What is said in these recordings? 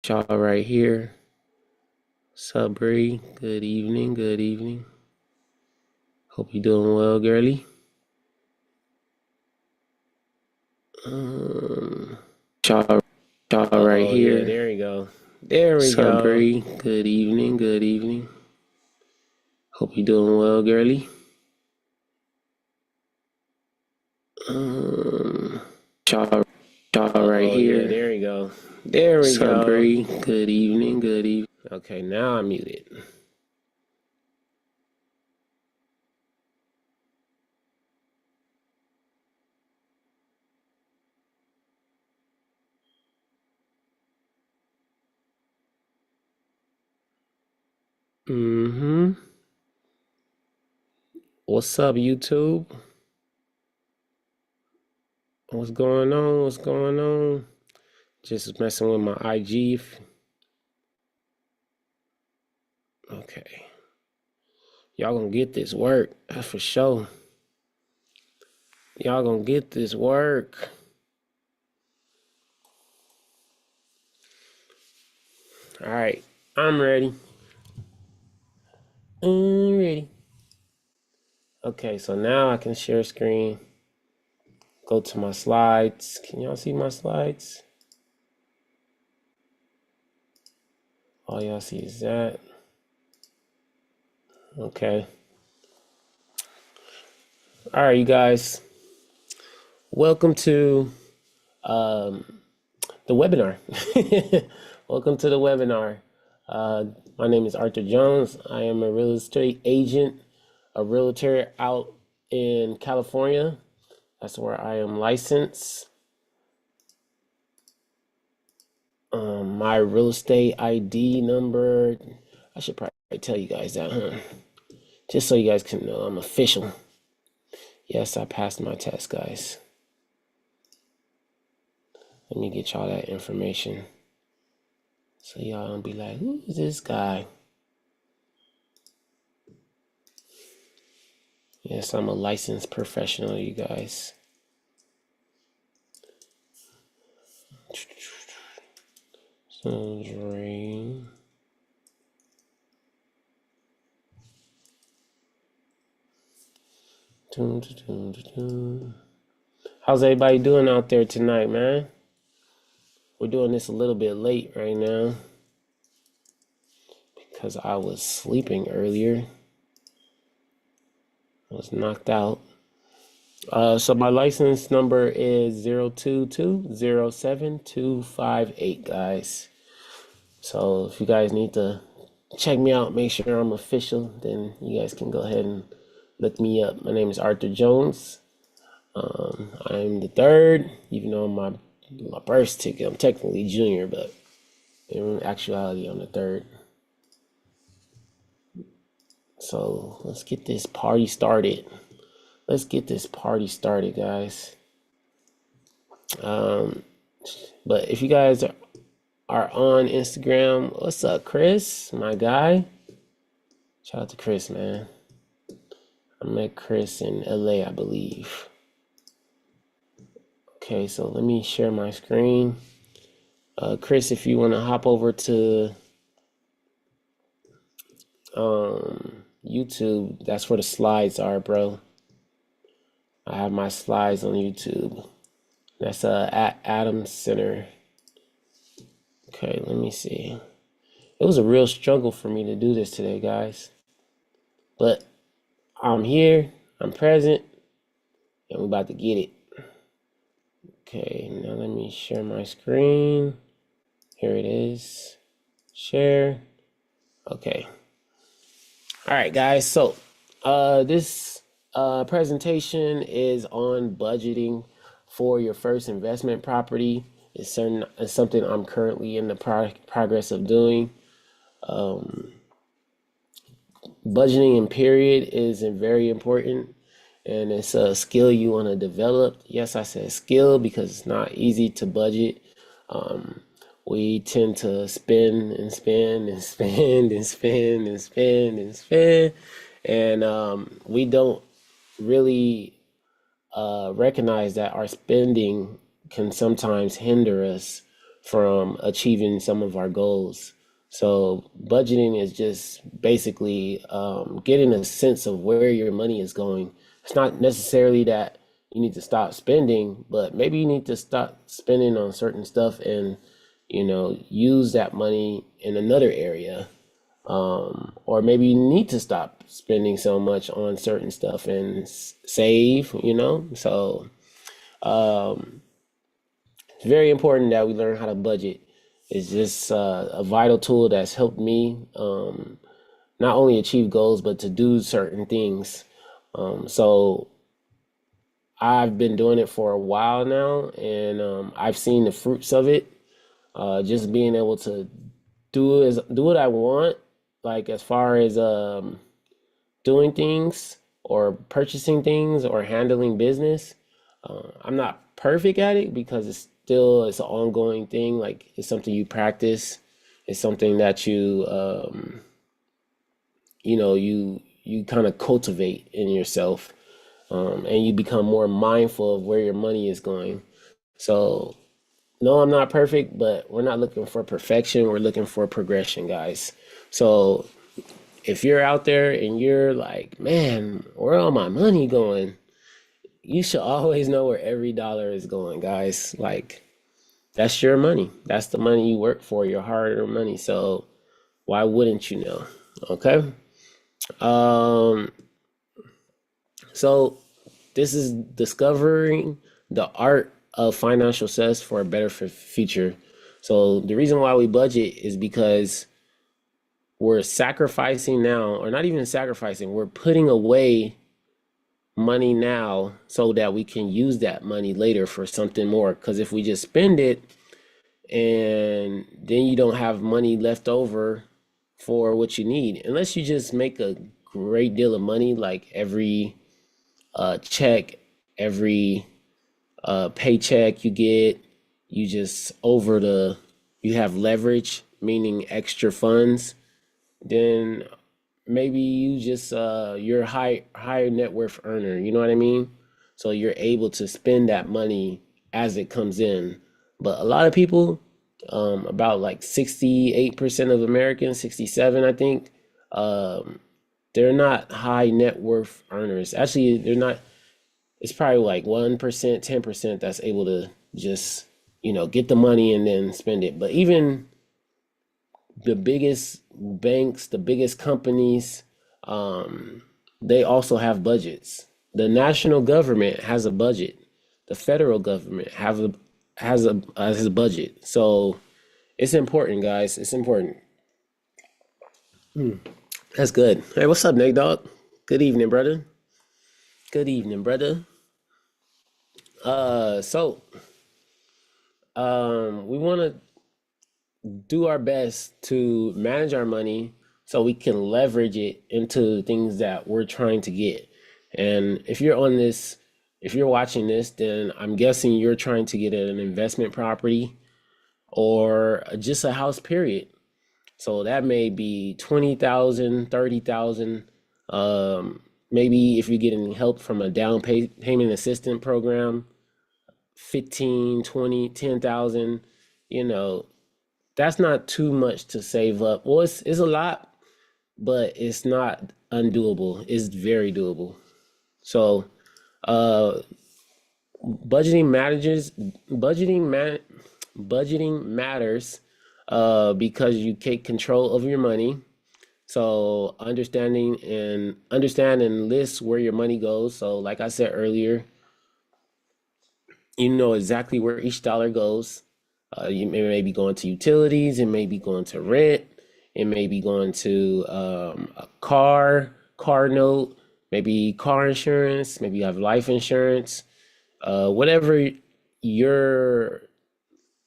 Y'all right here. Sabri, good evening, good evening. Hope you doing well, girly. Y'all, y'all right here. Yeah, there we go. There we go. Sabri, good evening, good evening. Hope you doing well, girly. Y'all right here. Yeah, there we go. There we go. Sabri, good evening, good evening. Okay, now I'm muted. What's up, YouTube? What's going on? What's going on? Just messing with my IG. Okay. Y'all gonna get this work. That's for sure. Y'all gonna get this work. All right. I'm ready. I'm ready. Okay, so now I can share screen. Go to my slides. Can y'all see my slides? All y'all see is that. Okay. All right, you guys. Welcome to the webinar. Welcome to the webinar. My name is Arthur Jones. I am a real estate agent, a realtor out in California. That's where I am licensed. My real estate ID number, I should probably tell you guys that, huh? Just so you guys can know I'm official. Yes, I passed my test, guys. Let me get y'all that information. So y'all don't be like, who is this guy? Yes, I'm a licensed professional, you guys. Sundering. How's everybody doing out there tonight, man? We're doing this a little bit late right now because I was sleeping earlier. I was knocked out. So my license number is 022072258, guys. So if you guys need to check me out, make sure I'm official, then you guys can go ahead and look me up. My name is Arthur Jones. I'm the third, even though my birth ticket, I'm technically junior, but in actuality, I'm the third. So let's get this party started. Let's get this party started, guys. But if you guys are on Instagram, what's up, Chris? My guy. Shout out to Chris, man. I met Chris in LA, I believe. Okay, so let me share my screen. Chris, if you want to hop over to YouTube, that's where the slides are, bro. I have my slides on YouTube. That's at Adams Center. Okay, let me see. It was a real struggle for me to do this today, guys. But I'm here, I'm present, and we're about to get it. Okay, now let me share my screen. Here it is. Share. Okay. All right, guys. So this presentation is on budgeting for your first investment property. It's something I'm currently in the progress of doing. Budgeting in period is very important, and it's a skill you want to develop. Yes, I said skill because it's not easy to budget. We tend to spend and spend and spend and spend and spend and spend, and we don't really recognize that our spending can sometimes hinder us from achieving some of our goals. So budgeting is just basically getting a sense of where your money is going. It's not necessarily that you need to stop spending, but maybe you need to stop spending on certain stuff and, use that money in another area. Or maybe you need to stop spending so much on certain stuff and save. So it's very important that we learn how to budget. It's just a vital tool that's helped me not only achieve goals, but to do certain things. So I've been doing it for a while now, and I've seen the fruits of it. Just being able to do what I want, like as far as doing things or purchasing things or handling business. I'm not perfect at it because it's an ongoing thing. Like it's something you practice. It's something that you kind of cultivate in yourself, and you become more mindful of where your money is going. So no, I'm not perfect, but we're not looking for perfection. We're looking for progression, guys. So if you're out there and you're like, man, where all my money going? You should always know where every dollar is going, guys. Like that's your money. That's the money you work for, your hard-earned money. So why wouldn't you know? Okay. Um, so this is discovering the art of financial success for a better future. So the reason why we budget is because we're sacrificing now, or not even sacrificing, we're putting away money now so that we can use that money later for something more. Because if we just spend it and then you don't have money left over for what you need, unless you just make a great deal of money, like every check, every paycheck you get, you just you have leverage, meaning extra funds, then maybe you just you're a higher net worth earner, you know what I mean? So you're able to spend that money as it comes in. But a lot of people, about like 68% of Americans, 67 I think, um, they're not high net worth earners. Actually, they're not. It's probably like 1%, 10% that's able to just, get the money and then spend it. But even the biggest banks, the biggest companies, um, they also have budgets. The national government has a budget. The federal government has a budget. So it's important, guys. It's important. That's good. Hey, what's up, Nate Dog? Good evening, brother. Good evening, brother. So we want to do our best to manage our money so we can leverage it into the things that we're trying to get. And if you're watching this, then I'm guessing you're trying to get an investment property or just a house, period. So that may be 20,000, 30,000. Maybe if you're getting help from a payment assistance program, 15, 20, 10,000. You know, that's not too much to save up. Well, it's a lot, but it's not undoable. It's very doable. So, uh, budgeting matters. Budgeting man, budgeting matters, because you take control of your money. So understand and list where your money goes. So, like I said earlier, you know exactly where each dollar goes. It may be going to utilities, it may be going to rent, it may be going to a car note, maybe car insurance, maybe you have life insurance, whatever your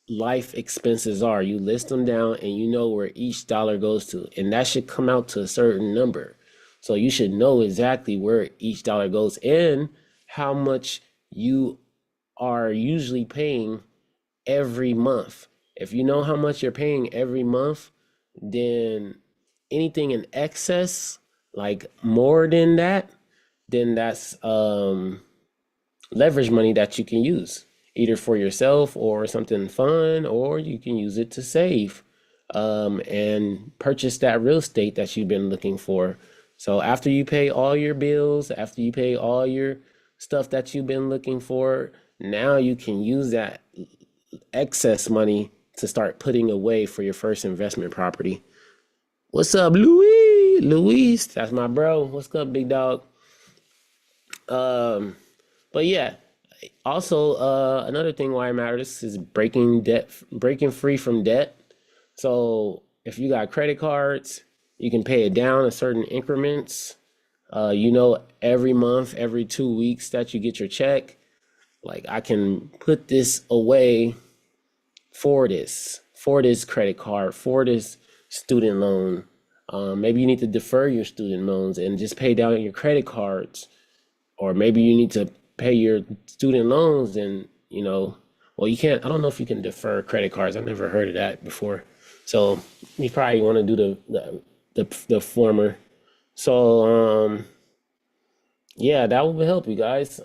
life expenses are, you list them down and you know where each dollar goes to. And that should come out to a certain number. So you should know exactly where each dollar goes and how much you are usually paying every month. If you know how much you're paying every month, then anything in excess, like more than that, then that's leverage money that you can use. either for yourself or something fun, or you can use it to save and purchase that real estate that you've been looking for. So after you pay all your bills, after you pay all your stuff that you've been looking for, now you can use that excess money to start putting away for your first investment property. What's up, Louis? Luis, that's my bro. What's up, big dog? Um, but yeah, also another thing why it matters is breaking free from debt. So if you got credit cards, you can pay it down in certain increments. Every month, every 2 weeks that you get your check, like I can put this away for this credit card, for this student loan. Maybe you need to defer your student loans and just pay down your credit cards, or maybe you need to pay your student loans and well, you can't. I don't know if you can defer credit cards. I've never heard of that before. So you probably want to do the former. So yeah, that will help you guys.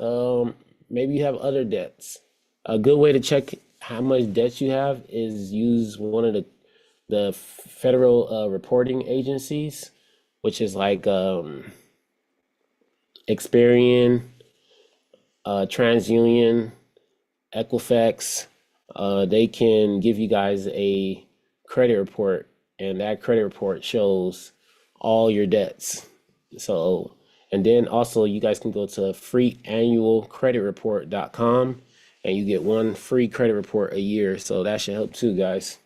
Maybe you have other debts. A good way to check how much debt you have is use one of the federal reporting agencies, which is like Experian, TransUnion, Equifax. They can give you guys a credit report, and that credit report shows all your debts. So, and then also you guys can go to freeannualcreditreport.com and you get one free credit report a year. So that should help too, guys.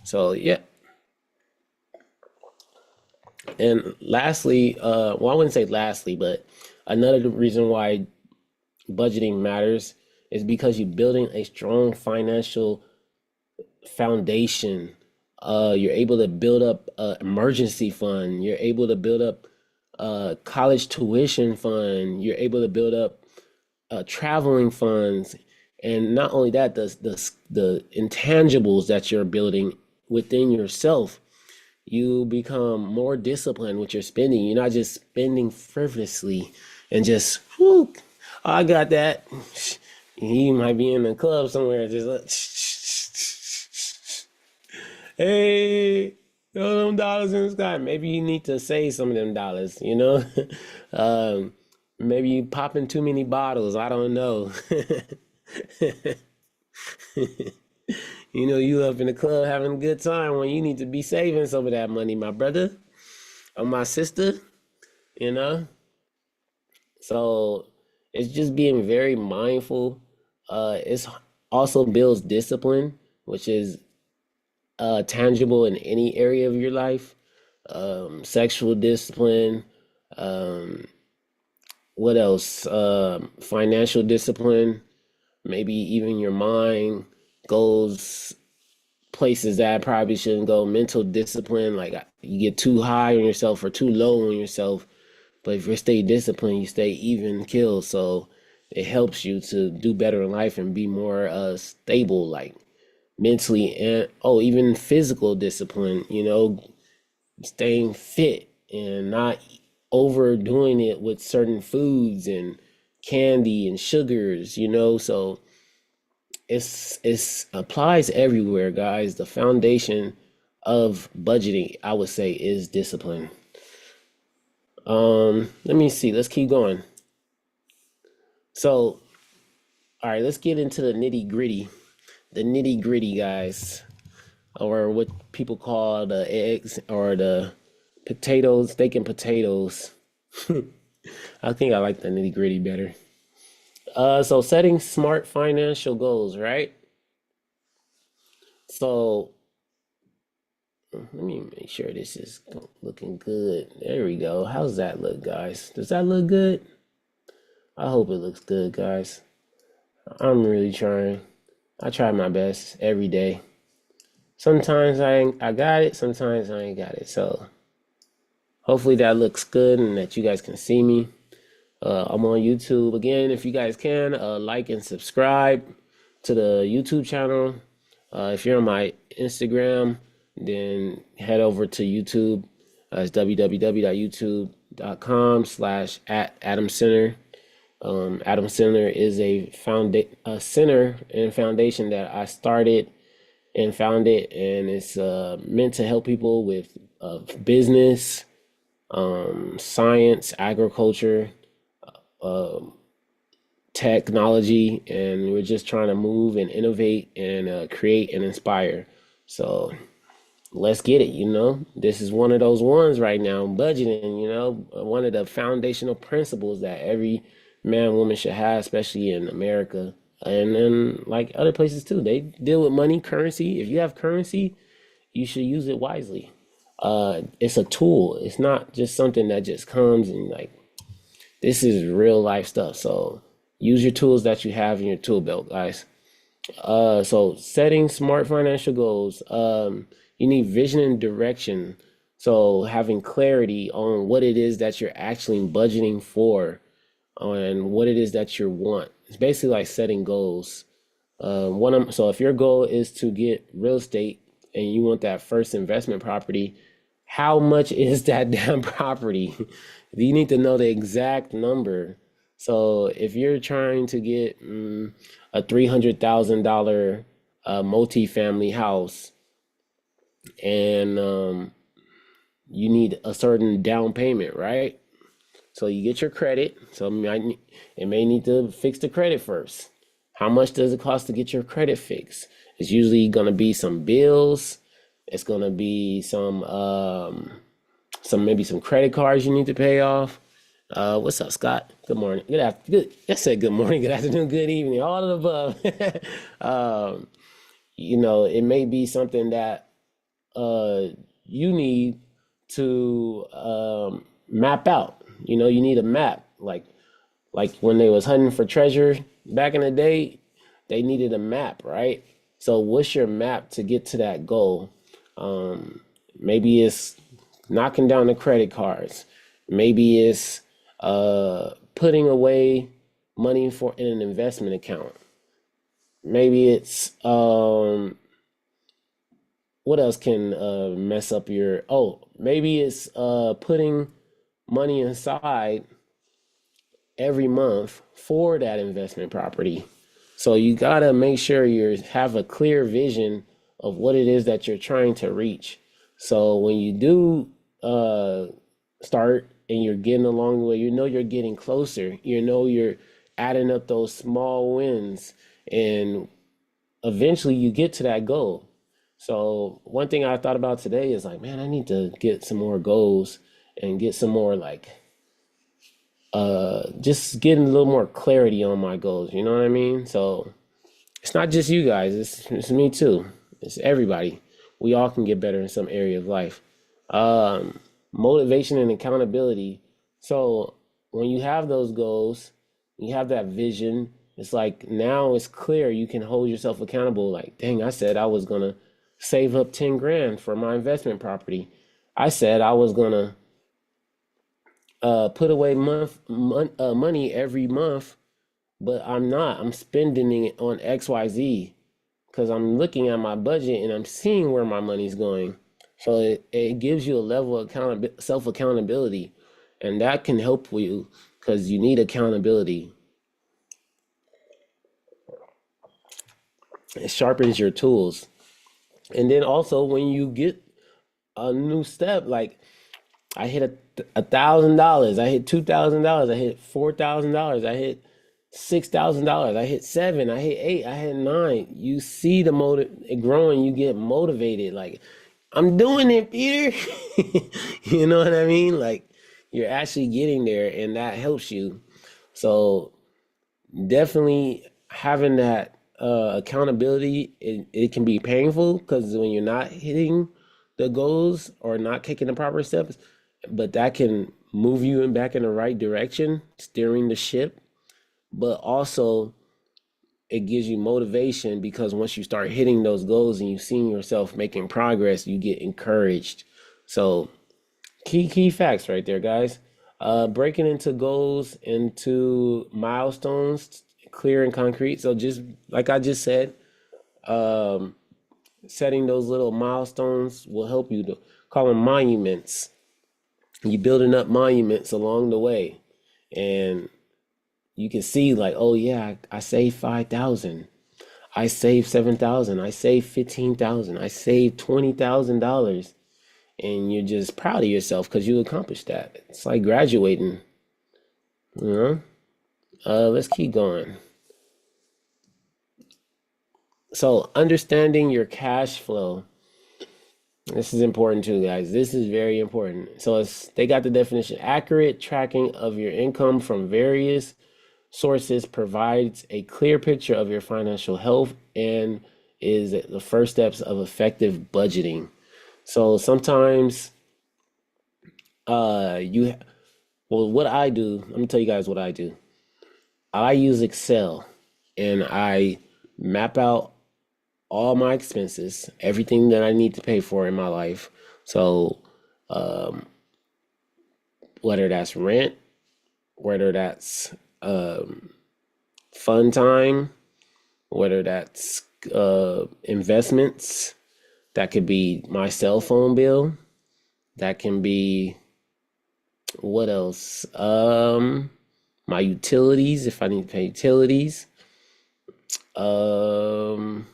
So yeah. And lastly, well, I wouldn't say lastly, but another reason why budgeting matters is because you're building a strong financial foundation. You're able to build up an emergency fund. You're able to build up a college tuition fund. You're able to build up traveling funds. And not only that, the intangibles that you're building within yourself, you become more disciplined with your spending. You're not just spending frivolously and just, whoo, I got that. You might be in the club somewhere, just like, hey, throw them dollars in the sky. Maybe you need to save some of them dollars, um, maybe you popping too many bottles. I don't know. You up in the club having a good time when you need to be saving some of that money, my brother or my sister, you know? So it's just being very mindful. It's also builds discipline, which is tangible in any area of your life. Sexual discipline, um, what else? Financial discipline, maybe even your mind goes places that probably shouldn't go. Mental discipline, like you get too high on yourself or too low on yourself. But if you stay disciplined, you stay even kill. So it helps you to do better in life and be more stable, like mentally and even physical discipline, staying fit and not overdoing it with certain foods and candy and sugars, so it's applies everywhere, guys. The foundation of budgeting, I would say, is discipline. Let me see. Let's keep going. So, all right, let's get into the nitty gritty. The nitty gritty, guys, or what people call the eggs or the potatoes, steak and potatoes. I think I like the nitty gritty better. So setting smart financial goals, right? So let me make sure this is looking good. There we go. How's that look, guys? Does that look good? I hope it looks good, guys. I'm really trying. I try my best every day. Sometimes I got it, sometimes I ain't got it. So hopefully that looks good and that you guys can see me. I'm on YouTube. Again, if you guys can, like and subscribe to the YouTube channel. If you're on my Instagram, then head over to YouTube. It's www.youtube.com/@AdamCenter. Adam Center is a center and foundation that I started and founded, and it's meant to help people with business, science, agriculture, technology, and we're just trying to move and innovate and create and inspire. So let's get it. This is one of those ones right now, budgeting, one of the foundational principles that every man, woman should have, especially in America. And then, like other places too, they deal with money, currency. If you have currency, you should use it wisely. It's a tool. It's not just something that just comes and like, this is real life stuff. So use your tools that you have in your tool belt, guys. So setting smart financial goals. You need vision and direction. So having clarity on what it is that you're actually budgeting for, and what it is that you want. It's basically like setting goals. So if your goal is to get real estate and you want that first investment property, how much is that damn property? You need to know the exact number. So if you're trying to get a $300,000 multi-family house, and you need a certain down payment, right? So you get your credit. So it may need to fix the credit first. How much does it cost to get your credit fixed? It's usually going to be some bills. It's going to be maybe some credit cards you need to pay off. What's up, Scott? Good morning. Good afternoon. I said good morning, good afternoon, good evening, all of the above. It may be something that you need to map out. You need a map. Like when they was hunting for treasure back in the day, they needed a map, right? So what's your map to get to that goal? Maybe it's knocking down the credit cards. Maybe it's putting away money in an investment account. Maybe it's what else can mess up maybe it's putting money inside every month for that investment property. So you gotta make sure you have a clear vision of what it is that you're trying to reach. So when you do start and you're getting along the way, you're getting closer. You're adding up those small wins, and eventually you get to that goal. So one thing I thought about today is like, man, I need to get some more goals and get some more just getting a little more clarity on my goals. You know what I mean? So it's not just you guys, it's me too. It's everybody. We all can get better in some area of life. Motivation and accountability. So when you have those goals, you have that vision, it's like now it's clear, you can hold yourself accountable. Like, dang, I said I was gonna save up 10 grand for my investment property. I said I was gonna put away money every month, but I'm not. I'm spending it on XYZ because I'm looking at my budget and I'm seeing where my money's going. So it gives you a level of self accountability, and that can help you because you need accountability. It sharpens your tools. And then also when you get a new step, like I hit $1,000, I hit $2,000, I hit $4,000, I hit $6,000, I hit seven, I hit eight, I hit nine. You see the growing, you get motivated. Like, I'm doing it, Peter. You know what I mean? Like, you're actually getting there, and that helps you. So definitely having that accountability, it can be painful because when you're not hitting the goals or not taking the proper steps, but that can move you back in the right direction, steering the ship. But also it gives you motivation because once you start hitting those goals and you've seen yourself making progress, you get encouraged. So key facts right there, guys. Breaking into goals, into milestones, clear and concrete. So just like I just said, setting those little milestones will help you to call them monuments. You're building up monuments along the way, and you can see like, oh yeah, I saved 5,000. I saved 7,000. I saved 15,000. I saved $20,000. And you're just proud of yourself because you accomplished that. It's like graduating, you know? Let's keep going. So understanding your cash flow. This is important too, guys. This is very important. So they got the definition: accurate tracking of your income from various sources provides a clear picture of your financial health and is the first steps of effective budgeting. So sometimes you well, what I do, let me tell you guys what I do. I use Excel and I map out all my expenses, everything that I need to pay for in my life. So, um, whether that's rent, whether that's fun time, whether that's investments, that could be my cell phone bill, that can be what else? My utilities, if I need to pay utilities, um,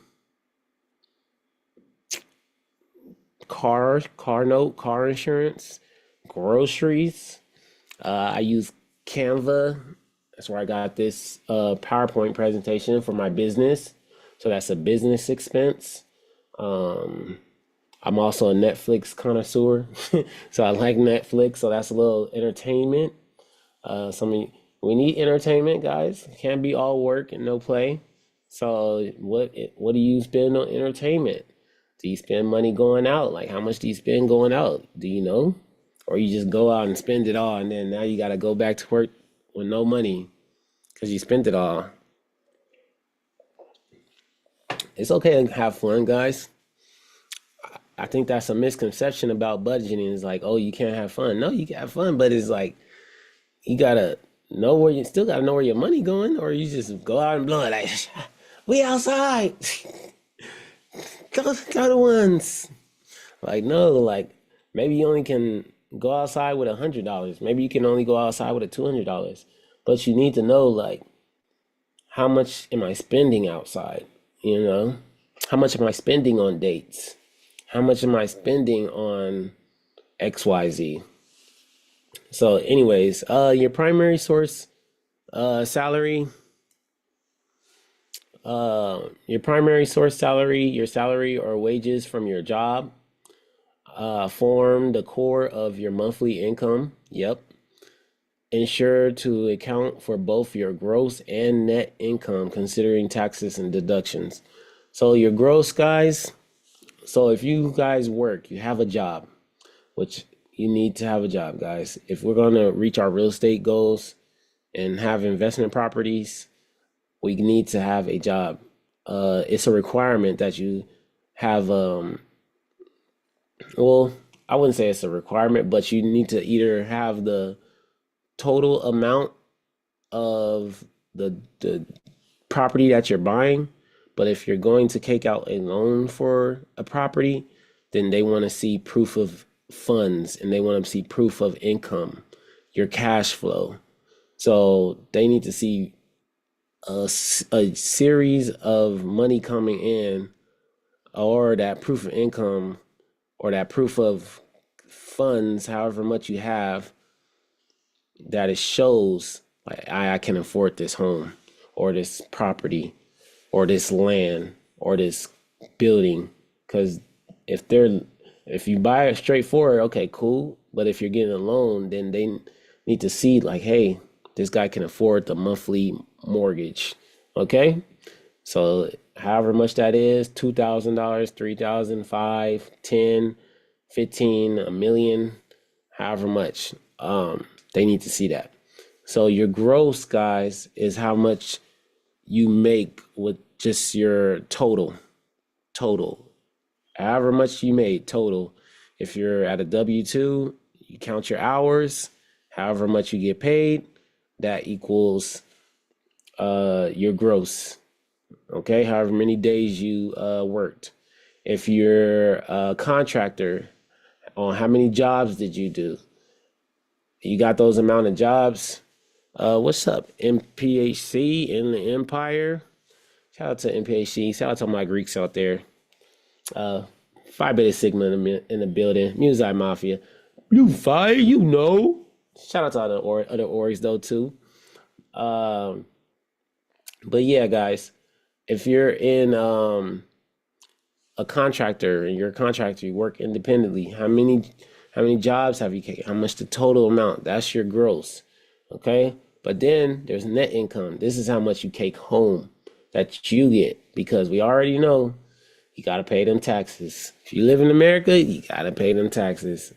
car note, car insurance, groceries. I use Canva. That's where I got this PowerPoint presentation for my business. So that's a business expense. Um, I'm also a Netflix connoisseur. So I like Netflix. So that's a little entertainment. We need entertainment, guys. It can't be all work and no play. So what do you spend on entertainment? Do you spend money going out? Like how much do you spend going out? Do you know? Or you just go out and spend it all and then now you gotta go back to work with no money because you spent it all. It's okay to have fun, guys. I think that's a misconception about budgeting. It's like, oh, you can't have fun. No, you can have fun, but it's like you gotta know where you still gotta know where your money going, or you just go out and blow it like we outside. Go to ones. Like no, like maybe you only can go outside with $100. Maybe you can only go outside with a $200. But you need to know like how much am I spending outside? You know, how much am I spending on dates? How much am I spending on XYZ? So, anyways, your primary source salary, your primary source salary, your salary or wages from your job, form the core of your monthly income. Yep. Ensure to account for both your gross and net income, considering taxes and deductions. So your gross, guys. So if you guys work, you have a job, which you need to have a job, guys. If we're going to reach our real estate goals and have investment properties, we need to have a job. It's a requirement that you have, well, I wouldn't say it's a requirement, but you need to either have the total amount of the property that you're buying. But if you're going to take out a loan for a property, then they want to see proof of funds and they want to see proof of income, your cash flow. So they need to see a series of money coming in, or that proof of income, or that proof of funds, however much you have, that it shows like I can afford this home or this property or this land or this building. Because if you buy it straightforward, okay, cool. But if you're getting a loan, then they need to see like, hey, this guy can afford the monthly mortgage. Okay. So however much that is, $2,000, 3,000, 5, 10, 15, a million, however much. They need to see that. So your gross, guys, is how much you make with just your total. However much you made total. If you're at a W-2, you count your hours, however much you get paid, that equals your gross. Okay, however many days you worked. If you're a contractor, on how many jobs did you do? You got those amount of jobs, What's up, MPHC in the Empire? Shout out to MPHC. Shout out to my Greeks out there. Uh, Phi Beta Sigma in the building. Musai Mafia. You fire, you know. Shout out to other orgs though too. Um, but yeah, guys, if you're in a contractor and you're a contractor, you work independently. How many jobs have you taken? How much the total amount? That's your gross. Okay. But then there's net income. This is how much you take home that you get because we already know you gotta pay them taxes. If you live in America, you gotta pay them taxes.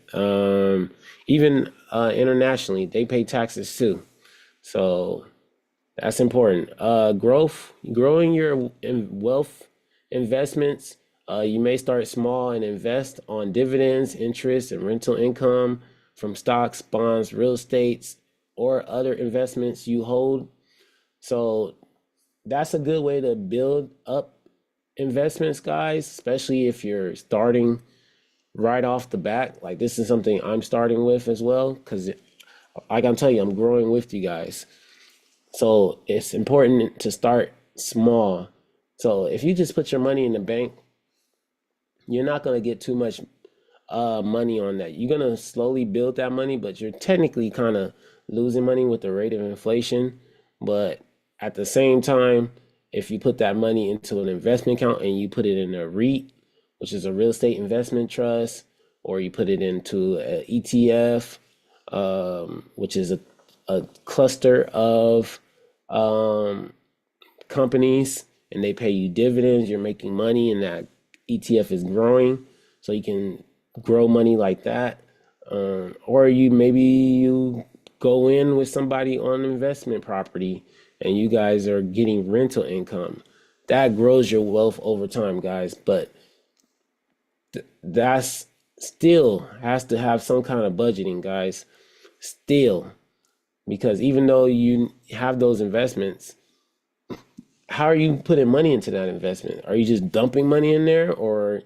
Even internationally, they pay taxes too. So that's important. Growing your wealth investments. You may start small and invest on dividends, interest, and rental income from stocks, bonds, real estates, or other investments you hold. So that's a good way to build up investments, guys, especially if you're starting right off the bat. Like this is something I'm starting with as well, because like I'm telling you, I'm growing with you guys. So it's important to start small. So if you just put your money in the bank, you're not going to get too much money on that. You're going to slowly build that money, but you're technically kind of losing money with the rate of inflation. But at the same time, if you put that money into an investment account and you put it in a REIT, which is a real estate investment trust, or you put it into an ETF, which is a cluster of um, companies, and they pay you dividends, you're making money, and that ETF is growing, so you can grow money like that. Or you go in with somebody on investment property and you guys are getting rental income. That grows your wealth over time, guys. But that's still has to have some kind of budgeting, guys. Still, because even though you have those investments, how are you putting money into that investment? Are you just dumping money in there, or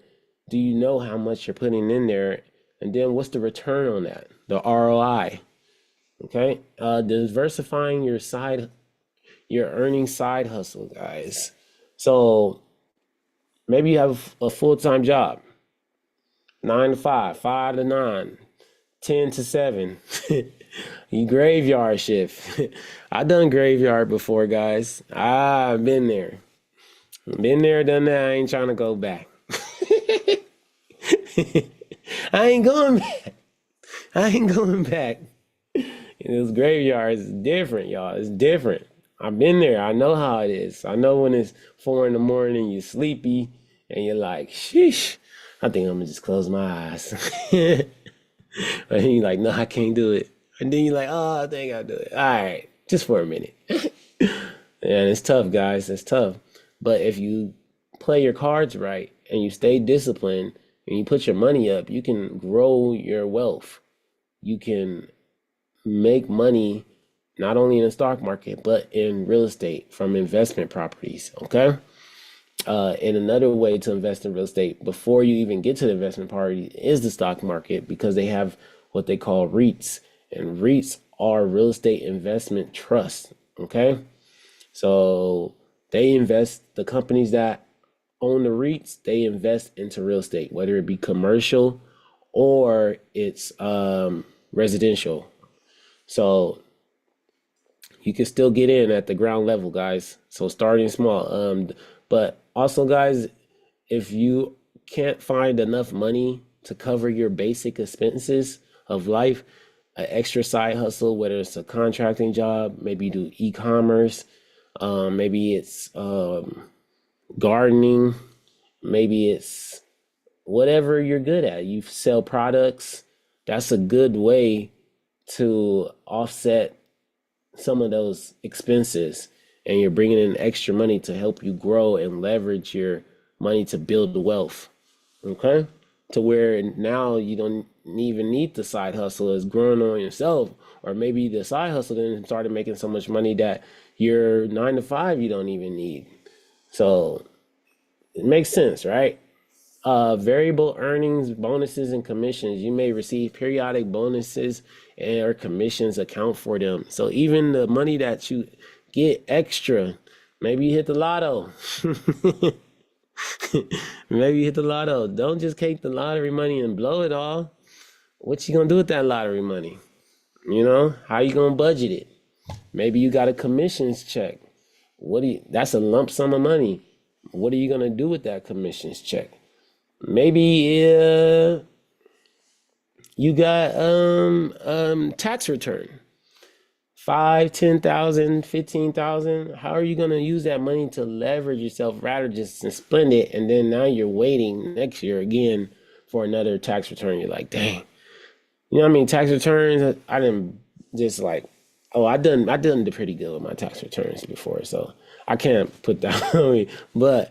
do you know how much you're putting in there? And then what's the return on that? The ROI. Okay. Diversifying your earning side hustle, guys. So maybe you have a full-time job, 9 to 5, 5 to 9, 10 to 7. You graveyard shift. I done graveyard before, guys. I've been there. Been there, done that. I ain't trying to go back. I ain't going back. I ain't going back. Those graveyards is different, y'all. It's different. I've been there. I know how it is. I know when it's 4 in the morning and you're sleepy and you're like, sheesh, I think I'm gonna just close my eyes. And you're like, no, I can't do it. And then you're like, oh, I think I'll do it. All right, just for a minute. And it's tough, guys. It's tough. But if you play your cards right and you stay disciplined and you put your money up, you can grow your wealth. You can make money not only in the stock market, but in real estate from investment properties. Okay. And another way to invest in real estate before you even get to the investment party is the stock market, because they have what they call REITs, and REITs are real estate investment trusts. Okay. So they invest, the companies that own the REITs, they invest into real estate, whether it be commercial or it's residential. So you can still get in at the ground level, guys. So starting small. But also, guys, if you can't find enough money to cover your basic expenses of life, an extra side hustle, whether it's a contracting job, maybe you do e-commerce, maybe it's gardening, maybe it's whatever you're good at. You sell products. That's a good way to offset some of those expenses, and you're bringing in extra money to help you grow and leverage your money to build the wealth. Okay. To where now you don't even need the side hustle, is growing on yourself. Or maybe the side hustle then started making so much money that your 9 to 5 you don't even need. So it makes sense, right? Variable earnings, bonuses, and commissions. You may receive periodic bonuses and or commissions account for them. So even the money that you get extra, maybe you hit the lotto. Maybe you hit the lotto. Don't just take the lottery money and blow it all. What you gonna do with that lottery money? You know, how you gonna budget it? Maybe you got a commissions check. That's a lump sum of money. What are you gonna do with that commissions check? Maybe you got tax return. 5, 10,000, 15,000. How are you gonna use that money to leverage yourself rather just to spend it and then now you're waiting next year again for another tax return? You're like, dang. You know what I mean? Tax returns, I didn't just like, oh, I done pretty good with my tax returns before, so I can't put that on me. But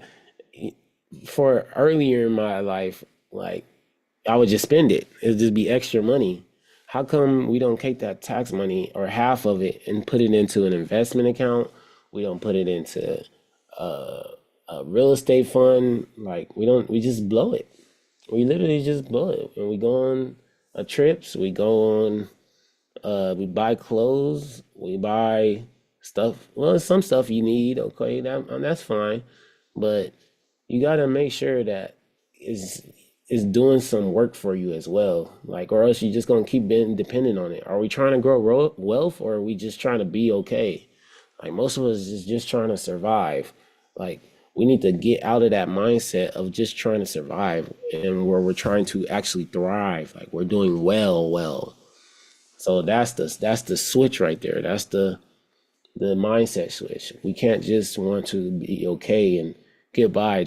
for earlier in my life, like I would just spend it. It'd just be extra money. How come we don't take that tax money or half of it and put it into an investment account? We don't put it into a, a real estate fund. Like we just blow it. We literally just blow it. When we go on trips, we go on, we buy clothes, we buy stuff. Well, some stuff you need, okay, that's fine. But you got to make sure that is doing some work for you as well. Like, or else you're just gonna keep being dependent on it. Are we trying to grow wealth, or are we just trying to be okay? Like most of us is just trying to survive. Like we need to get out of that mindset of just trying to survive, and where we're trying to actually thrive. Like we're doing well. So that's the switch right there. That's the mindset switch. We can't just want to be okay and get by.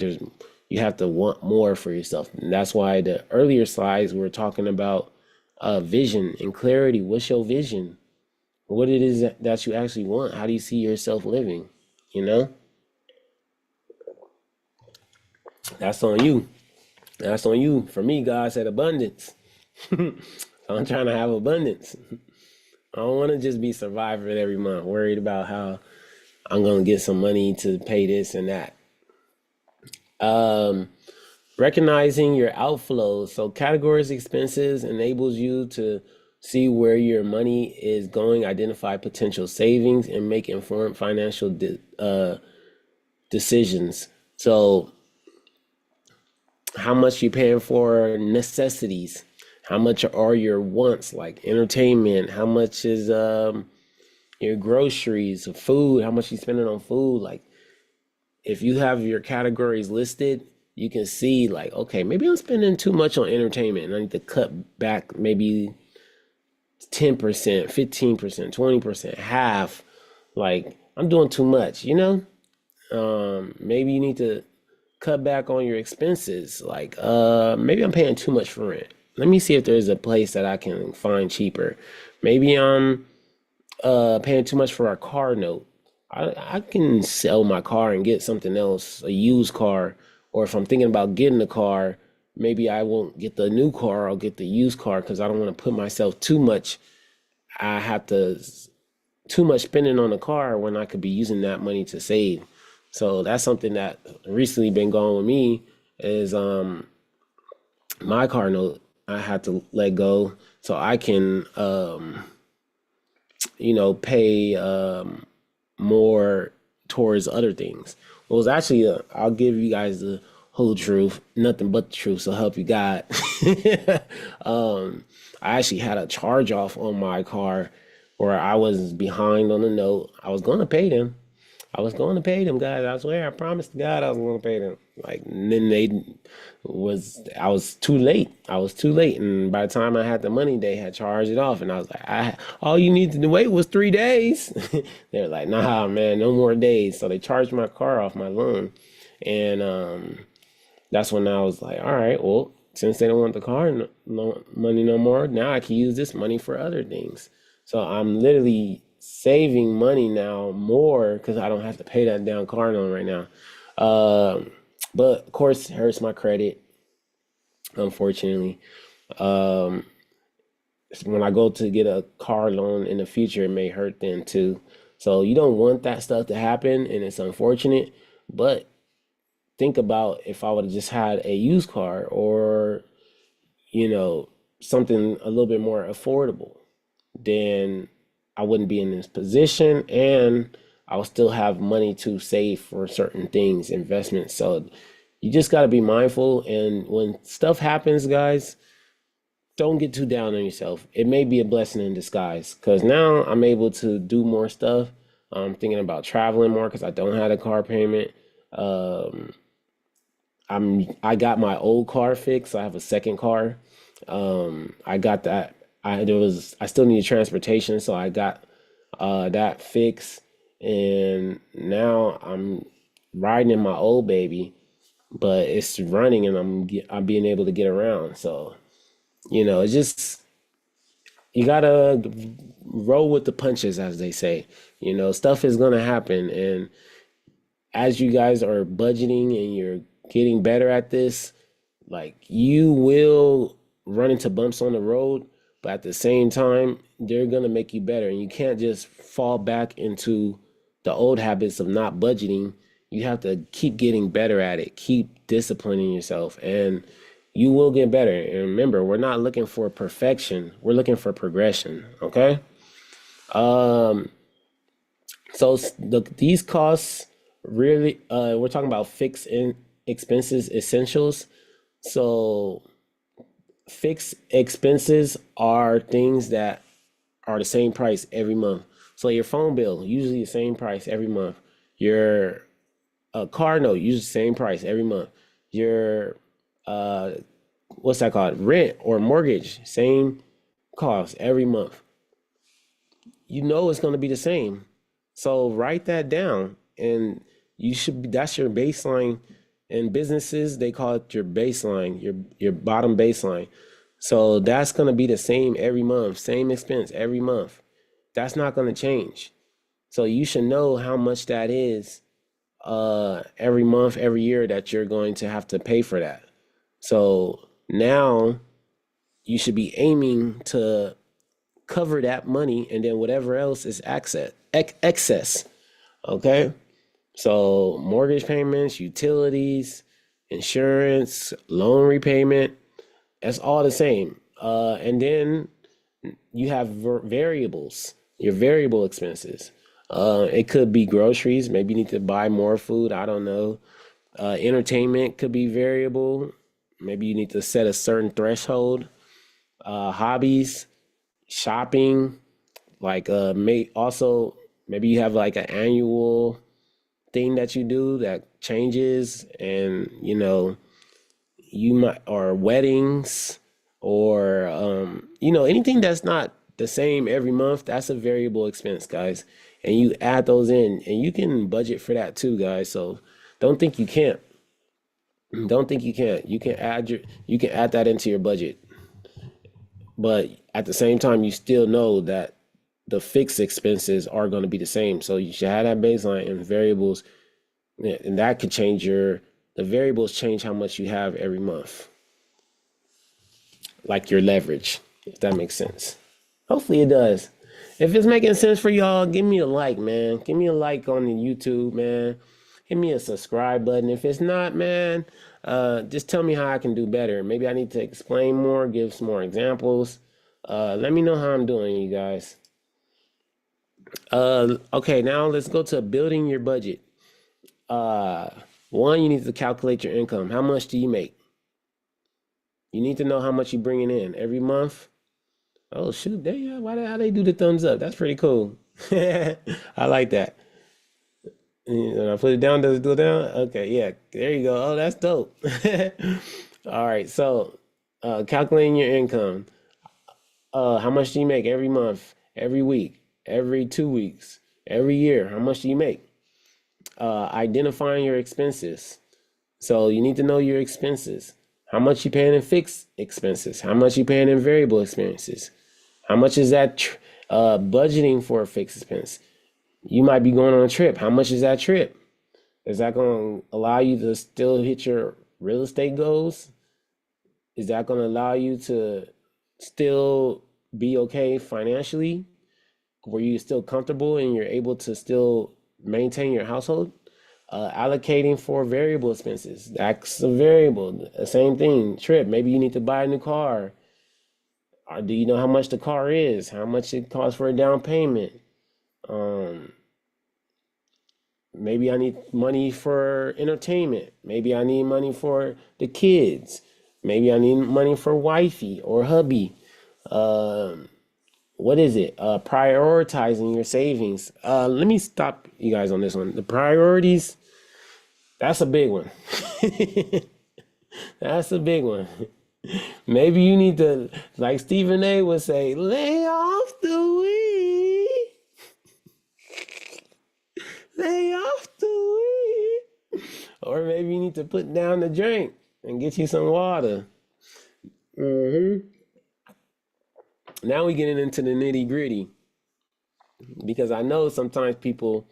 You have to want more for yourself. And that's why the earlier slides we were talking about vision and clarity. What's your vision? What it is that you actually want? How do you see yourself living? You know, that's on you. That's on you. For me, God said abundance. I'm trying to have abundance. I don't want to just be surviving every month, worried about how I'm gonna get some money to pay this and that. Um, Recognizing your outflows. So categories expenses enables you to see where your money is going, identify potential savings, and make informed financial decisions. So how much you paying for necessities? How much are your wants, like entertainment? How much is your groceries, food? How much you spending on food? Like if you have your categories listed, you can see like, okay, maybe I'm spending too much on entertainment and I need to cut back maybe 10%, 15%, 20%, half. Like I'm doing too much, you know? Maybe you need to cut back on your expenses. Like maybe I'm paying too much for rent. Let me see if there's a place that I can find cheaper. Maybe I'm paying too much for a car note. I can sell my car and get something else, a used car. Or if I'm thinking about getting a car, maybe I won't get the new car, I'll get the used car because I don't want to put myself too much. I have to too much spending on a car when I could be using that money to save. So that's something that recently been going with me is my car note I had to let go so I can pay more towards other things. Well, it was actually, I'll give you guys the whole truth, nothing but the truth, so help you God. I actually had a charge off on my car where I was behind on the note. I was going to pay them. Guys. I swear, I promised God I was going to pay them. Like, and then I was too late. And by the time I had the money, they had charged it off. And I was like, all you needed to wait was 3 days. They're like, nah, man, no more days. So they charged my car off my loan. And that's when I was like, all right, well, since they don't want the car money no more, now I can use this money for other things. So I'm literally saving money now more because I don't have to pay that down car loan right now. But of course, it hurts my credit, unfortunately. Um, when I go to get a car loan in the future, it may hurt then too. So you don't want that stuff to happen, and it's unfortunate. But think about if I would have just had a used car or, you know, something a little bit more affordable, then I wouldn't be in this position and I will still have money to save for certain things, investments. So you just got to be mindful. And when stuff happens, guys, don't get too down on yourself. It may be a blessing in disguise because now I'm able to do more stuff. I'm thinking about traveling more because I don't have a car payment. Um, I got my old car fixed. I have a second car. I got that. I still need transportation, so I got that fixed, and now I'm riding in my old baby, but it's running, and I'm being able to get around. So it's just you gotta roll with the punches, as they say. Stuff is gonna happen, and as you guys are budgeting and you're getting better at this, like you will run into bumps on the road, but at the same time, they're gonna make you better. And you can't just fall back into the old habits of not budgeting. You have to keep getting better at it, keep disciplining yourself, and you will get better. And remember, we're not looking for perfection, we're looking for progression. Okay. Um, these costs really, we're talking about fixed in expenses essentials. So fixed expenses are things that are the same price every month. So your phone bill, usually the same price every month. Your car note, usually the same price every month. Your uh, what's that called? Rent or mortgage, same cost every month. It's going to be the same. So write that down, and that's your baseline. In businesses, they call it your baseline, your bottom baseline. So that's going to be the same every month, same expense every month. That's not going to change. So you should know how much that is every month, every year that you're going to have to pay for that. So now you should be aiming to cover that money and then whatever else is excess. Okay. So mortgage payments, utilities, insurance, loan repayment, that's all the same. And then you have variables, your variable expenses. It could be groceries. Maybe you need to buy more food. I don't know. Entertainment could be variable. Maybe you need to set a certain threshold. Hobbies, shopping, like may also maybe you have like an annual thing that you do that changes, and you might, or weddings, or anything that's not the same every month. That's a variable expense, guys, and you add those in, and you can budget for that too, guys. So don't think you can't. Don't think you can't. You can add that into your budget, but at the same time, you still know that the fixed expenses are going to be the same. So you should have that baseline and variables, and that could change the variables change how much you have every month, like your leverage, if that makes sense. Hopefully it does. If it's making sense for y'all, give me a like, man. Give me a like on the YouTube, man. Hit me a subscribe button. If it's not, man, just tell me how I can do better. Maybe I need to explain more, give some more examples. Let me know how I'm doing, you guys. Okay, now let's go to building your budget. Uh, One, you need to calculate your income. How much do you make? You need to know how much you're bringing in every month. Oh shoot, how they do the thumbs up? That's pretty cool. I like that. And I put it down, does it go down? Okay, yeah, there you go. Oh, that's dope. All right, so calculating your income. How much do you make every month, every week, every 2 weeks, every year? How much do you make? Identifying your expenses. So you need to know your expenses. How much you paying in fixed expenses? How much you paying in variable expenses? How much is that budgeting for a fixed expense? You might be going on a trip. How much is that trip? Is that going to allow you to still hit your real estate goals? Is that going to allow you to still be okay financially? Were you still comfortable and you're able to still maintain your household? Allocating for variable expenses. That's a variable. The same thing. Trip. Maybe you need to buy a new car. Or do you know how much the car is? How much it costs for a down payment? Um, Maybe I need money for entertainment. Maybe I need money for the kids. Maybe I need money for wifey or hubby. Um, what is it? Prioritizing your savings. Let me stop you guys on this one. The priorities, that's a big one. That's a big one. Maybe you need to, like Stephen A would say, lay off the weed. Lay off the weed. Or maybe you need to put down the drink and get you some water. hmm Now we getting into the nitty gritty because I know sometimes people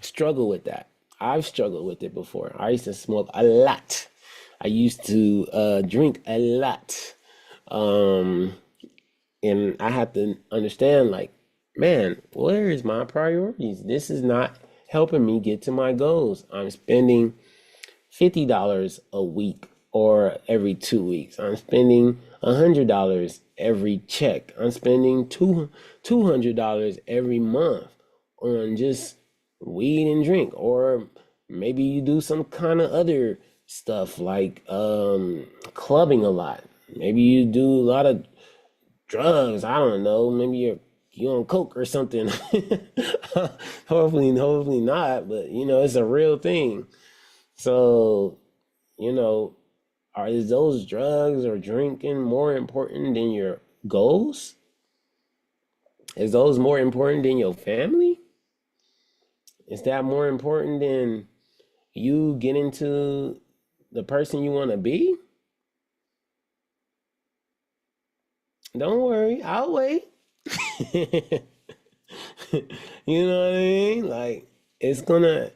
struggle with that. I've struggled with it before. I used to smoke a lot. I used to drink a lot. Um, and I had to understand, like, man, where is my priorities? This is not helping me get to my goals. I'm spending $50 a week or every 2 weeks. I'm spending $100 every check. I'm spending $200 every month on just weed and drink. Or maybe you do some kind of other stuff like clubbing a lot. Maybe you do a lot of drugs. I don't know. Maybe you on coke or something. Hopefully not. But it's a real thing. So, you know, is those drugs or drinking more important than your goals? Is those more important than your family? Is that more important than you getting to the person you want to be? Don't worry, I'll wait. You know what I mean? Like it's budgeting.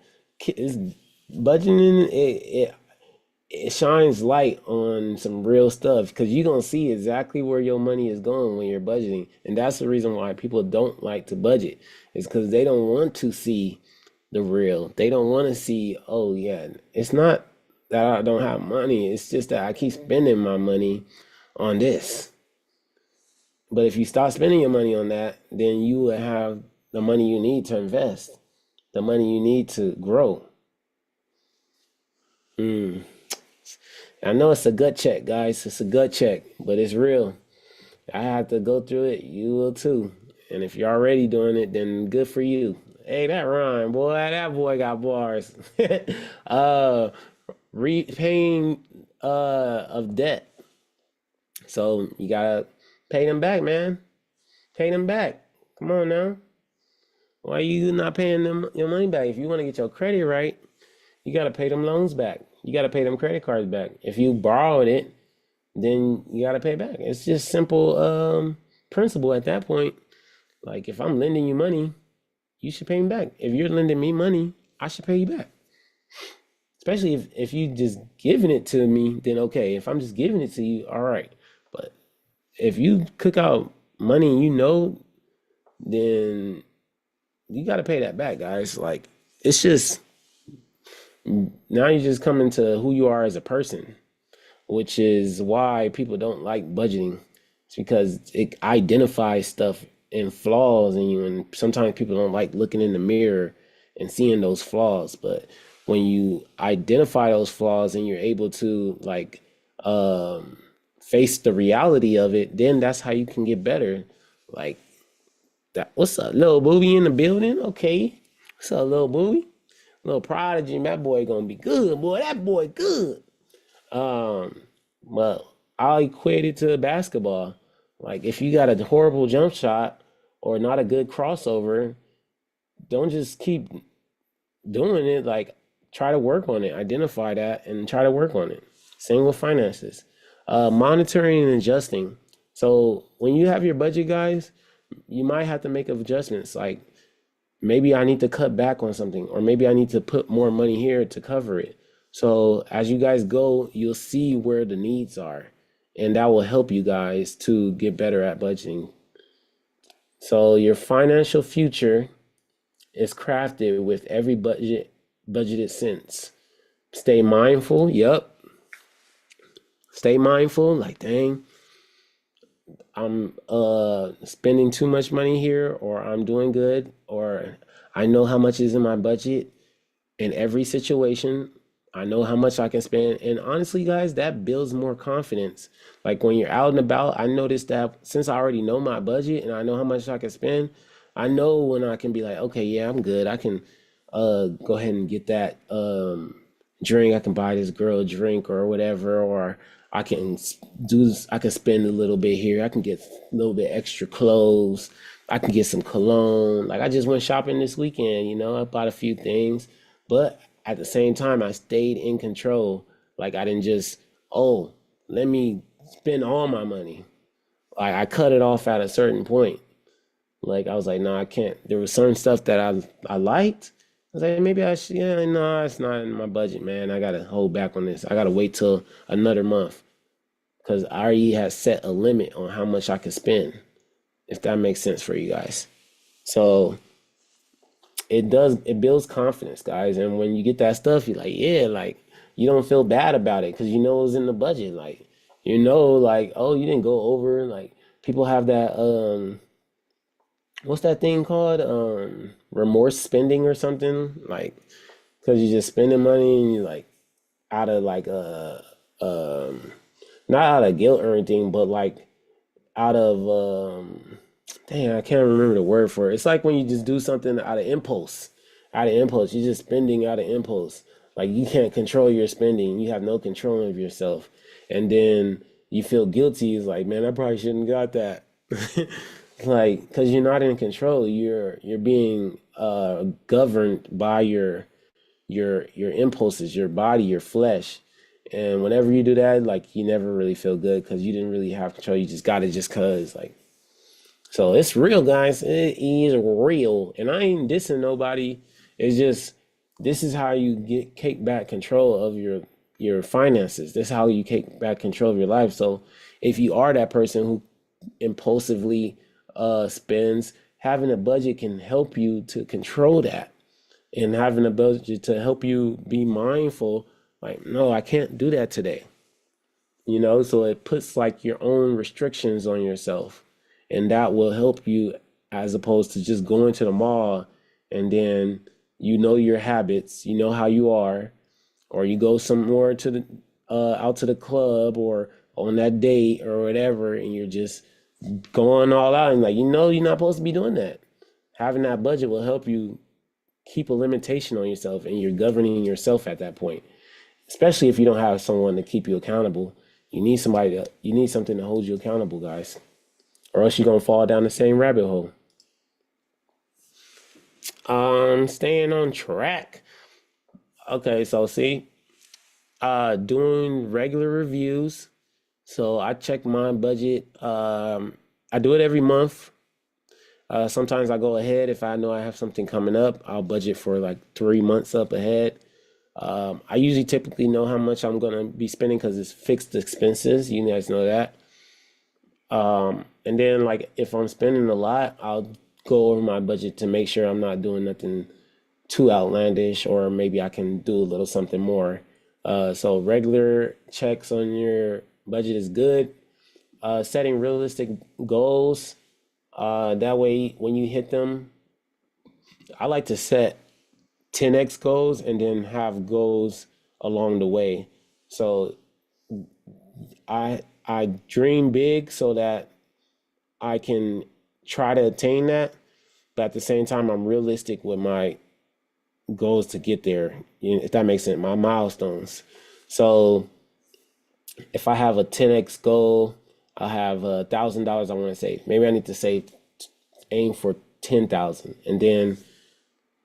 It shines light on some real stuff because you're gonna see exactly where your money is going when you're budgeting, and that's the reason why people don't like to budget. Is because they don't want to see the real. They don't want to see, oh yeah, it's not that I don't have money. It's just that I keep spending my money on this. But if you stop spending your money on that, then you will have the money you need to invest, the money you need to grow. Mm. I know it's a gut check, guys. It's a gut check, but it's real. I have to go through it. You will too. And if you're already doing it, then good for you. Hey, that rhyme, boy. That boy got bars. uh, Repaying of debt. So you gotta pay them back, man. Pay them back. Come on now. Why you not paying them your money back? If you want to get your credit right, you gotta pay them loans back. You gotta pay them credit cards back. If you borrowed it, then you gotta pay back. It's just simple principle at that point. Like if I'm lending you money, you should pay me back. If you're lending me money, I should pay you back. Especially if you just giving it to me, then okay. If I'm just giving it to you, all right. But if you cook out money and then you got to pay that back, guys. Like it's just now you're just coming to who you are as a person, which is why people don't like budgeting. It's because it identifies stuff and flaws in you, and sometimes people don't like looking in the mirror and seeing those flaws. But when you identify those flaws and you're able to like um, face the reality of it, then that's how you can get better. Like that. What's up, little booby in the building? Okay. What's up, little booby? Little prodigy. That boy gonna be good, boy. That boy good. Um, well, I'll equate it to basketball. Like if you got a horrible jump shot or not a good crossover, don't just keep doing it. Like try to work on it, identify that, and try to work on it. Same with finances, monitoring and adjusting. So when you have your budget, guys, you might have to make adjustments. Like maybe I need to cut back on something, or maybe I need to put more money here to cover it. So as you guys go, you'll see where the needs are, and that will help you guys to get better at budgeting. So your financial future is crafted with every budgeted since. Stay mindful. Yep. Stay mindful. Like, dang, I'm spending too much money here, or I'm doing good, or I know how much is in my budget in every situation. I know how much I can spend. And honestly, guys, that builds more confidence. Like when you're out and about, I noticed that since I already know my budget and I know how much I can spend, I know when I can be like, okay, yeah, I'm good. I can go ahead and get that drink. I can buy this girl a drink or whatever, or I can do this, I can spend a little bit here. I can get a little bit extra clothes. I can get some cologne. Like I just went shopping this weekend, I bought a few things, but at the same time, I stayed in control. Like I didn't just, oh, let me spend all my money. Like I cut it off at a certain point. Like I was like, no, I can't. There was certain stuff that I liked. I was like, maybe I should. Yeah, no, it's not in my budget, man. I gotta hold back on this. I gotta wait till another month because I already had set a limit on how much I could spend. If that makes sense for you guys. So it builds confidence, guys. And when you get that stuff, you're like, yeah, like you don't feel bad about it because you know it's in the budget. Like like, oh, you didn't go over. Like people have that what's that thing called? Remorse spending or something? Like because you're just spending money and you like out of like um not out of guilt or anything, but like out of dang, I can't remember the word for it. It's like when you just do something out of impulse. Out of impulse. You're just spending out of impulse. Like you can't control your spending. You have no control of yourself. And then you feel guilty. It's like, man, I probably shouldn't got that. Like, because you're not in control. You're being governed by your impulses, your body, your flesh. And whenever you do that, like you never really feel good because you didn't really have control. You just got it just cause like so it's real, guys. It is real. And I ain't dissing nobody. It's just this is how you get take back control of your finances. This is how you take back control of your life. So if you are that person who impulsively spends, having a budget can help you to control that and having a budget to help you be mindful. Like, no, I can't do that today. So it puts like your own restrictions on yourself, and that will help you as opposed to just going to the mall and then your habits, you know how you are, or you go somewhere to the out to the club or on that date or whatever, and you're just going all out and like you're not supposed to be doing that. Having that budget will help you keep a limitation on yourself, and you're governing yourself at that point, especially if you don't have someone to keep you accountable. You need something to hold you accountable, guys, or else you're gonna fall down the same rabbit hole. Staying on track. Okay, so see, doing regular reviews. So I check my budget. I do it every month. Sometimes I go ahead if I know I have something coming up. I'll budget for like 3 months up ahead. I usually typically know how much I'm gonna be spending because it's fixed expenses. You guys know that. And then like if I'm spending a lot, I'll go over my budget to make sure I'm not doing nothing too outlandish, or maybe I can do a little something more. So regular checks on your budget is good. Setting realistic goals. That way, when you hit them, I like to set 10x goals and then have goals along the way. So I dream big so that I can try to attain that, but at the same time I'm realistic with my goals to get there. If that makes sense, my milestones. So if I have a 10x goal, I have $1,000 I want to save. Maybe I need to aim for 10,000, and then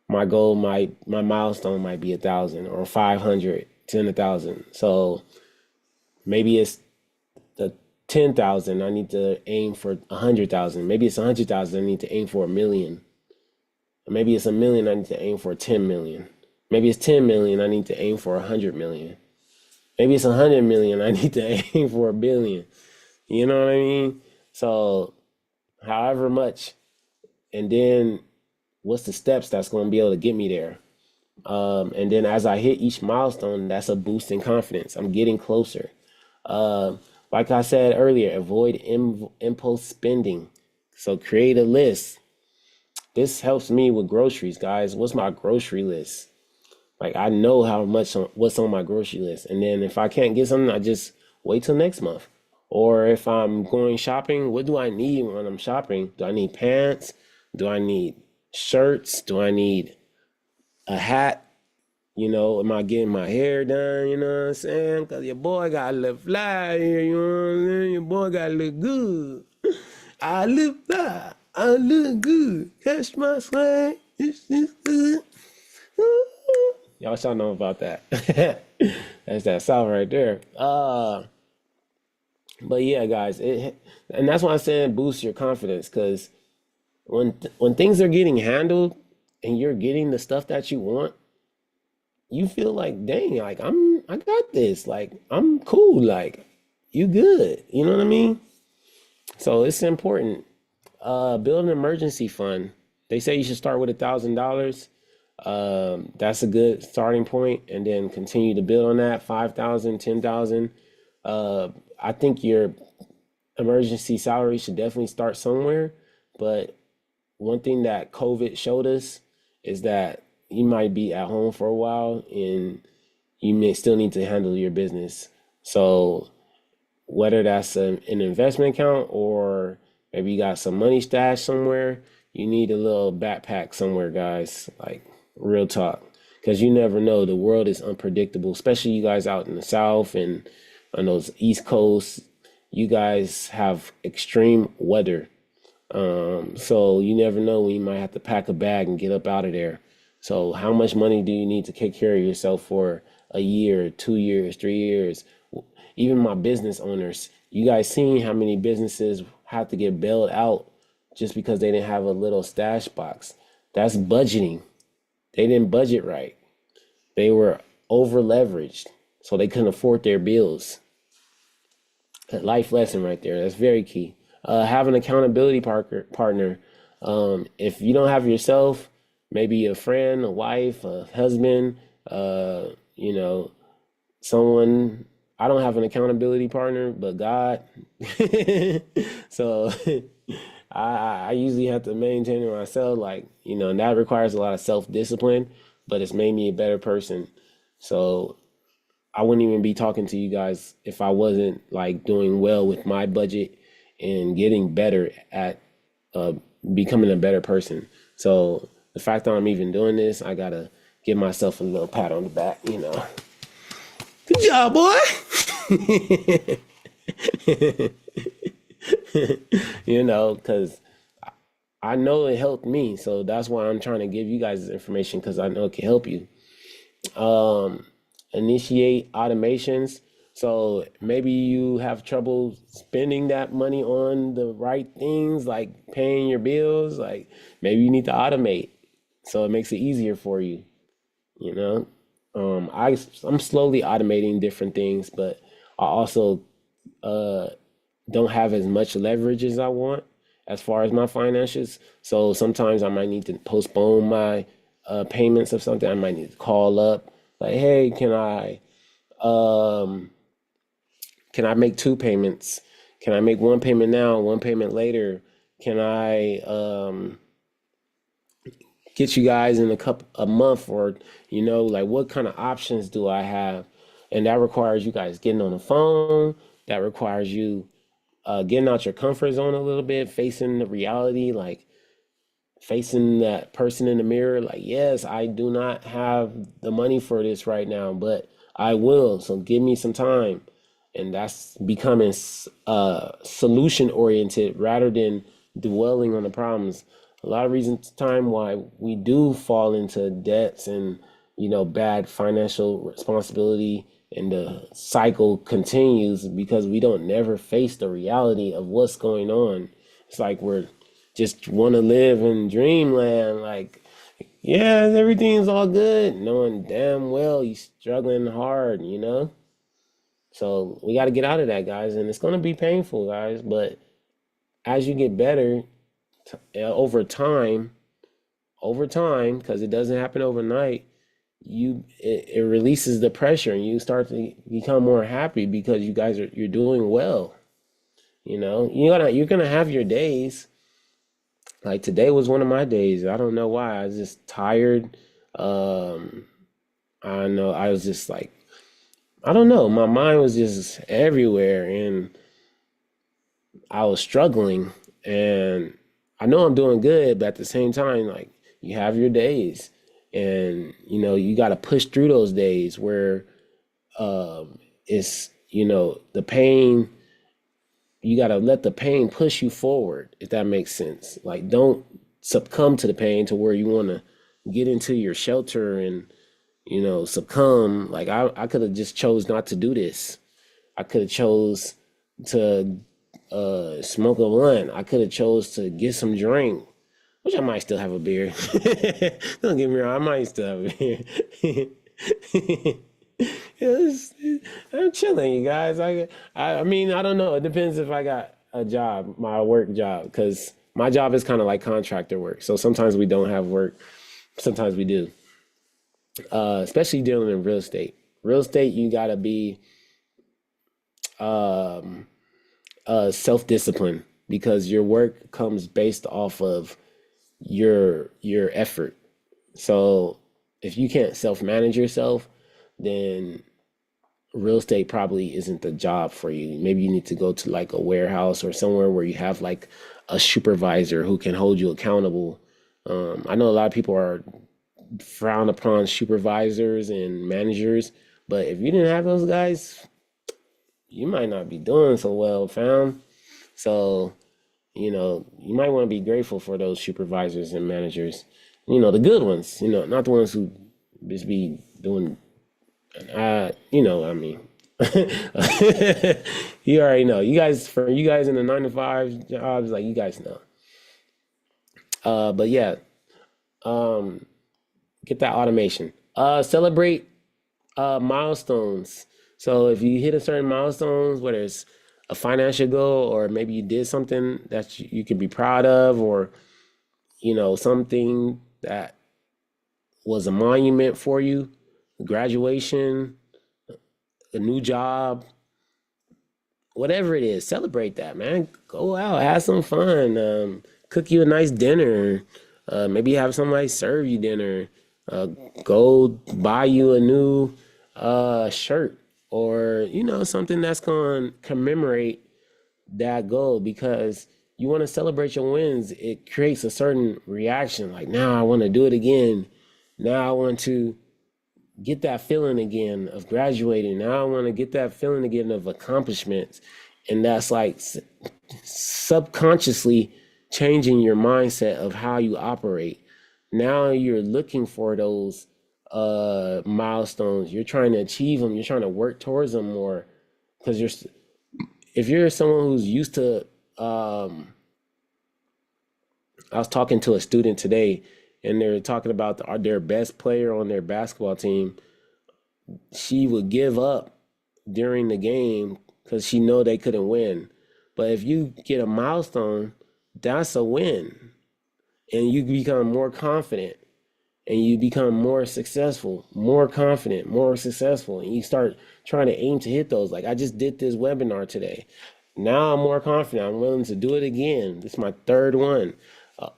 my milestone might be 1,000 or 500 to 1,000. So maybe it's the 10,000. I need to aim for 100,000. Maybe it's 100,000. I need to aim for 1,000,000. Maybe it's 1,000,000. I need to aim for 10 million. Maybe it's 10 million. I need to aim for 100 million. Maybe it's 100 million. I need to aim for 1 billion. You know what I mean? So, however much, and then what's the steps that's going to be able to get me there? And then as I hit each milestone, that's a boost in confidence. I'm getting closer. Uh, like I said earlier, avoid impulse spending. So create a list. This helps me with groceries, guys. What's my grocery list? Like I know how much what's on my grocery list, and then if I can't get something, I just wait till next month. Or if I'm going shopping, what do I need when I'm shopping? Do I need pants? Do I need shirts? Do I need a hat? Am I getting my hair done? You know what I'm saying? Cause your boy gotta look fly here. You know what I'm saying? Your boy gotta look good. I look fly. I look good. Catch my swag. It's good. Y'all know about that. That's that South right there. But yeah, guys, and that's why I'm saying boost your confidence because when things are getting handled and you're getting the stuff that you want, you feel like, dang, like I got this, like I'm cool, like you good. You know what I mean? So it's important. Build an emergency fund. They say you should start with $1,000. That's a good starting point, and then continue to build on that. 5,000, 10,000. I think your emergency salary should definitely start somewhere. But one thing that COVID showed us is that you might be at home for a while, and you may still need to handle your business. So whether that's an investment account or maybe you got some money stashed somewhere, you need a little backpack somewhere, guys. Like real talk. Because you never know. The world is unpredictable, especially you guys out in the South and on those East Coast. You guys have extreme weather. So you never know when you might have to pack a bag and get up out of there. So how much money do you need to take care of yourself for a year, 2 years, 3 years? Even my business owners, you guys seen how many businesses have to get bailed out just because they didn't have a little stash box. That's budgeting. They didn't budget right. They were over leveraged, so they couldn't afford their bills. A life lesson right there. That's very key. Have an accountability partner. If you don't have yourself, maybe a friend, a wife, a husband, you know, someone. I don't have an accountability partner, but God. So I usually have to maintain it myself, like, and that requires a lot of self-discipline, but it's made me a better person. So I wouldn't even be talking to you guys if I wasn't like doing well with my budget and getting better at uh, becoming a better person. So the fact that I'm even doing this, I gotta give myself a little pat on the back. Good job, boy. Because I know it helped me. So that's why I'm trying to give you guys this information because I know it can help you. Um, Initiate automations. So maybe you have trouble spending that money on the right things, like paying your bills. Like maybe you need to automate so it makes it easier for you. You know, I'm slowly automating different things, but I also uh, don't have as much leverage as I want as far as my finances. So sometimes I might need to postpone my payments of something. I might need to call up like, hey, um, can I make two payments? Can I make one payment now, one payment later? Can I get you guys in a month, or like what kind of options do I have? And that requires you guys getting on the phone. That requires you getting out your comfort zone a little bit, facing the reality, like facing that person in the mirror, like, yes, I do not have the money for this right now, but I will. So give me some time. And that's becoming solution oriented rather than dwelling on the problems. A lot of reasons time why we do fall into debts and bad financial responsibility, and the cycle continues because we don't never face the reality of what's going on. It's like we're just want to live in dreamland, like, yeah, everything's all good, knowing damn well you're struggling hard. So we got to get out of that, guys, and it's going to be painful, guys, but as you get better over time, because it doesn't happen overnight, it releases the pressure and you start to become more happy because you're doing well. You're gonna have your days. Like today was one of my days. I don't know why. I was just tired. Um, I know I was just like, I don't know. My mind was just everywhere and I was struggling. And I know I'm doing good, but at the same time, like you have your days and you got to push through those days where it's, the pain, you got to let the pain push you forward, if that makes sense. Like, don't succumb to the pain to where you want to get into your shelter and, succumb. Like, I could have just chose not to do this. I could have chose to smoke a blunt. I could have chose to get some drink, which I might still have a beer. Don't get me wrong, I might still have a beer. Yes, I'm chilling, you guys. I mean, I don't know. It depends if I got a job, my work job, because my job is kind of like contractor work. So sometimes we don't have work, sometimes we do. Especially dealing in real estate. Real estate, you gotta be um, self-discipline because your work comes based off of your effort. So if you can't self-manage yourself, then real estate probably isn't the job for you. Maybe you need to go to like a warehouse or somewhere where you have like a supervisor who can hold you accountable. I know a lot of people are frown upon supervisors and managers, but if you didn't have those guys, you might not be doing so well, fam. So, you might want to be grateful for those supervisors and managers. The good ones, not the ones who just be doing I mean, you already know. For you guys in the 9 to 5 jobs, like you guys know. But yeah, um, get that automation. Celebrate milestones. So if you hit a certain milestones, whether it's a financial goal or maybe you did something that you can be proud of, or something that was a monument for you, graduation, a new job, whatever it is, celebrate that, man. Go out, have some fun. Cook you a nice dinner. Maybe have somebody serve you dinner. Uh, Go buy you a new shirt or something that's going to commemorate that goal because you want to celebrate your wins. It creates a certain reaction. Like now, I want to do it again. Now I want to get that feeling again of graduating. Now I want to get that feeling again of accomplishments. And that's like subconsciously changing your mindset of how you operate. Now you're looking for those milestones. You're trying to achieve them. You're trying to work towards them more because if you're someone who's used to I was talking to a student today and they're talking about their best player on their basketball team. She would give up during the game because she know they couldn't win. But if you get a milestone, that's a win, and you become more confident, and you become more successful, more confident, more successful, and you start trying to aim to hit those. Like I just did this webinar today. Now I'm more confident. I'm willing to do it again. This is my third one.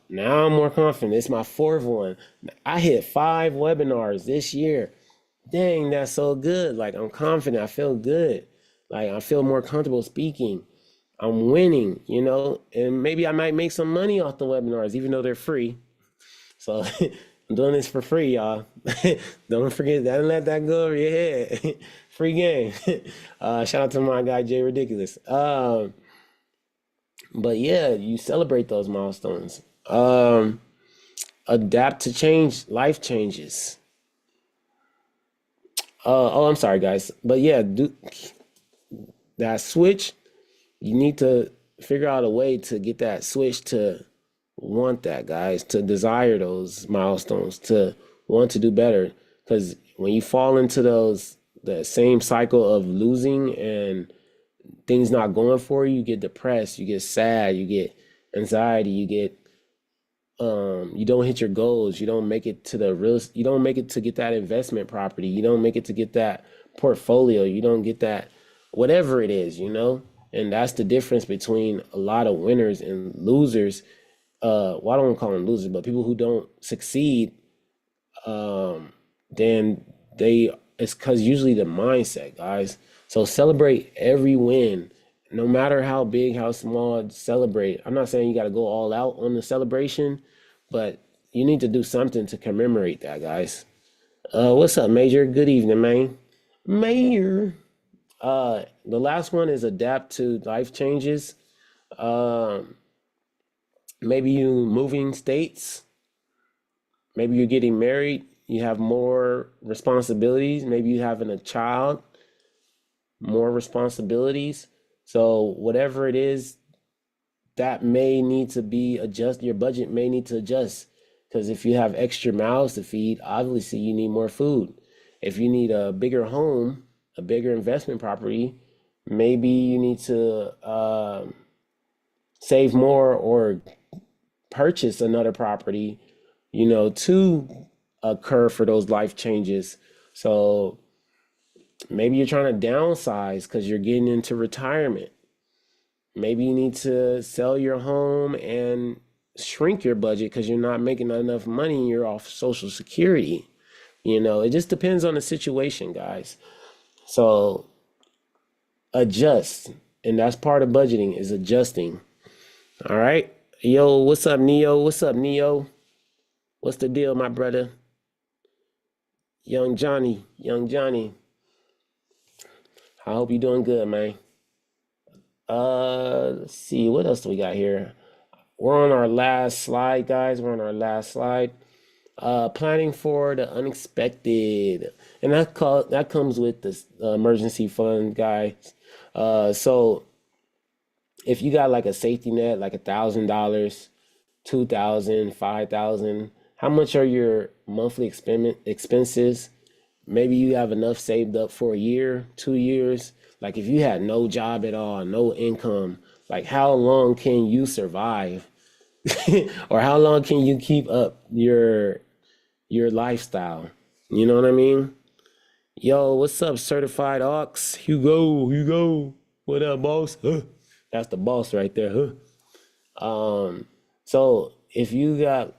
Now I'm more confident. It's my fourth one. I hit 5 webinars this year. Dang, that's so good. Like I'm confident. I feel good. Like I feel more comfortable speaking. I'm winning, and maybe I might make some money off the webinars, even though they're free. So I'm doing this for free, y'all. Don't forget, don't let that go over your head. Free game. Shout out to my guy Jay Ridiculous. But yeah, you celebrate those milestones. Adapt to change. Life changes. Oh, I'm sorry, guys. But yeah, do that switch. You need to figure out a way to get that switch to want that, guys, to desire those milestones, to want to do better. Because when you fall into the same cycle of losing and things not going for you, you get depressed, you get sad, you get anxiety, you get you don't hit your goals, you don't make it to the real, you don't make it to get that investment property, you don't make it to get that portfolio, you don't get that whatever it is, you know? And that's the difference between a lot of winners and losers. Well, I don't call them losers, but people who don't succeed, um, then they it's because usually the mindset, guys. So celebrate every win, no matter how big, how small. Celebrate. I'm not saying you got to go all out on the celebration, but you need to do something to commemorate that, guys. What's up, Major? Good evening, man. Mayor. The last one is adapt to life changes. Um, Maybe you moving states. Maybe you're getting married. You have more responsibilities. Maybe you having a child, more responsibilities. So whatever it is, that may need to be adjust. Your budget may need to adjust because if you have extra mouths to feed, obviously you need more food. If you need a bigger home, a bigger investment property, maybe you need to save more or purchase another property, to occur for those life changes. So maybe you're trying to downsize because you're getting into retirement. Maybe you need to sell your home and shrink your budget because you're not making enough money and you're off Social Security. It just depends on the situation, guys. So adjust. And that's part of budgeting is adjusting. All right. Yo, what's up, Neo? What's up, Neo? What's the deal, my brother? Young Johnny. I hope you're doing good, man. Let's see, what else do we got here? We're on our last slide, guys. We're on our last slide. Planning for the unexpected, and that comes with the emergency fund, guys. So if you got like a safety net, like $1,000, 2,000, 5,000, how much are your monthly expenses? Maybe you have enough saved up for a year, 2 years. Like if you had no job at all, no income, like how long can you survive? Or how long can you keep up your lifestyle? You know what I mean? Yo, what's up, certified ox? Hugo. What up, boss? Huh. That's the boss right there, huh? So if you got,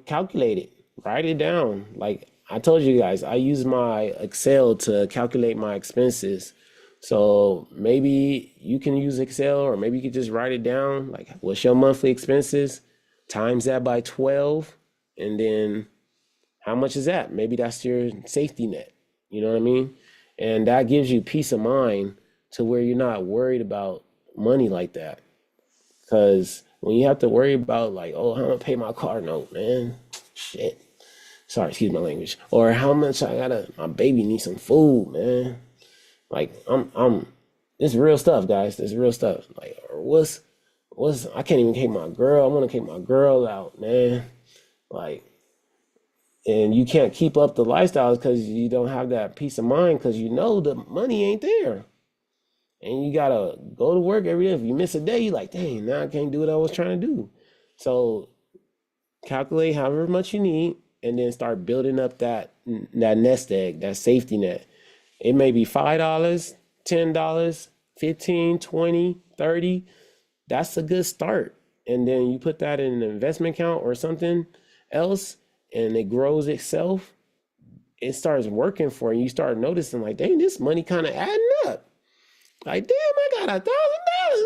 calculate it, write it down. Like I told you guys, I use my Excel to calculate my expenses. So maybe you can use Excel or maybe you could just write it down. Like, what's your monthly expenses? Times that by 12. And then how much is that? Maybe that's your safety net. You know what I mean? And that gives you peace of mind to where you're not worried about money like that. Because when you have to worry about like, oh, how am I gonna pay my car note, man? Shit. Sorry, excuse my language. Or how much my baby needs some food, man. Like it's real stuff, guys. It's real stuff. Like, or I can't even take my girl. I want to take my girl out, man. Like, and you can't keep up the lifestyles because you don't have that peace of mind because the money ain't there. And you gotta go to work every day. If you miss a day, you're like, dang, now I can't do what I was trying to do. So calculate however much you need and then start building up that nest egg, that safety net. It may be $5, $10, 15, 20, 30. That's a good start. And then you put that in an investment account or something else and it grows itself. It starts working for you. You start noticing like, dang, this money kind of adding up. Like, damn, I got $1,000, man.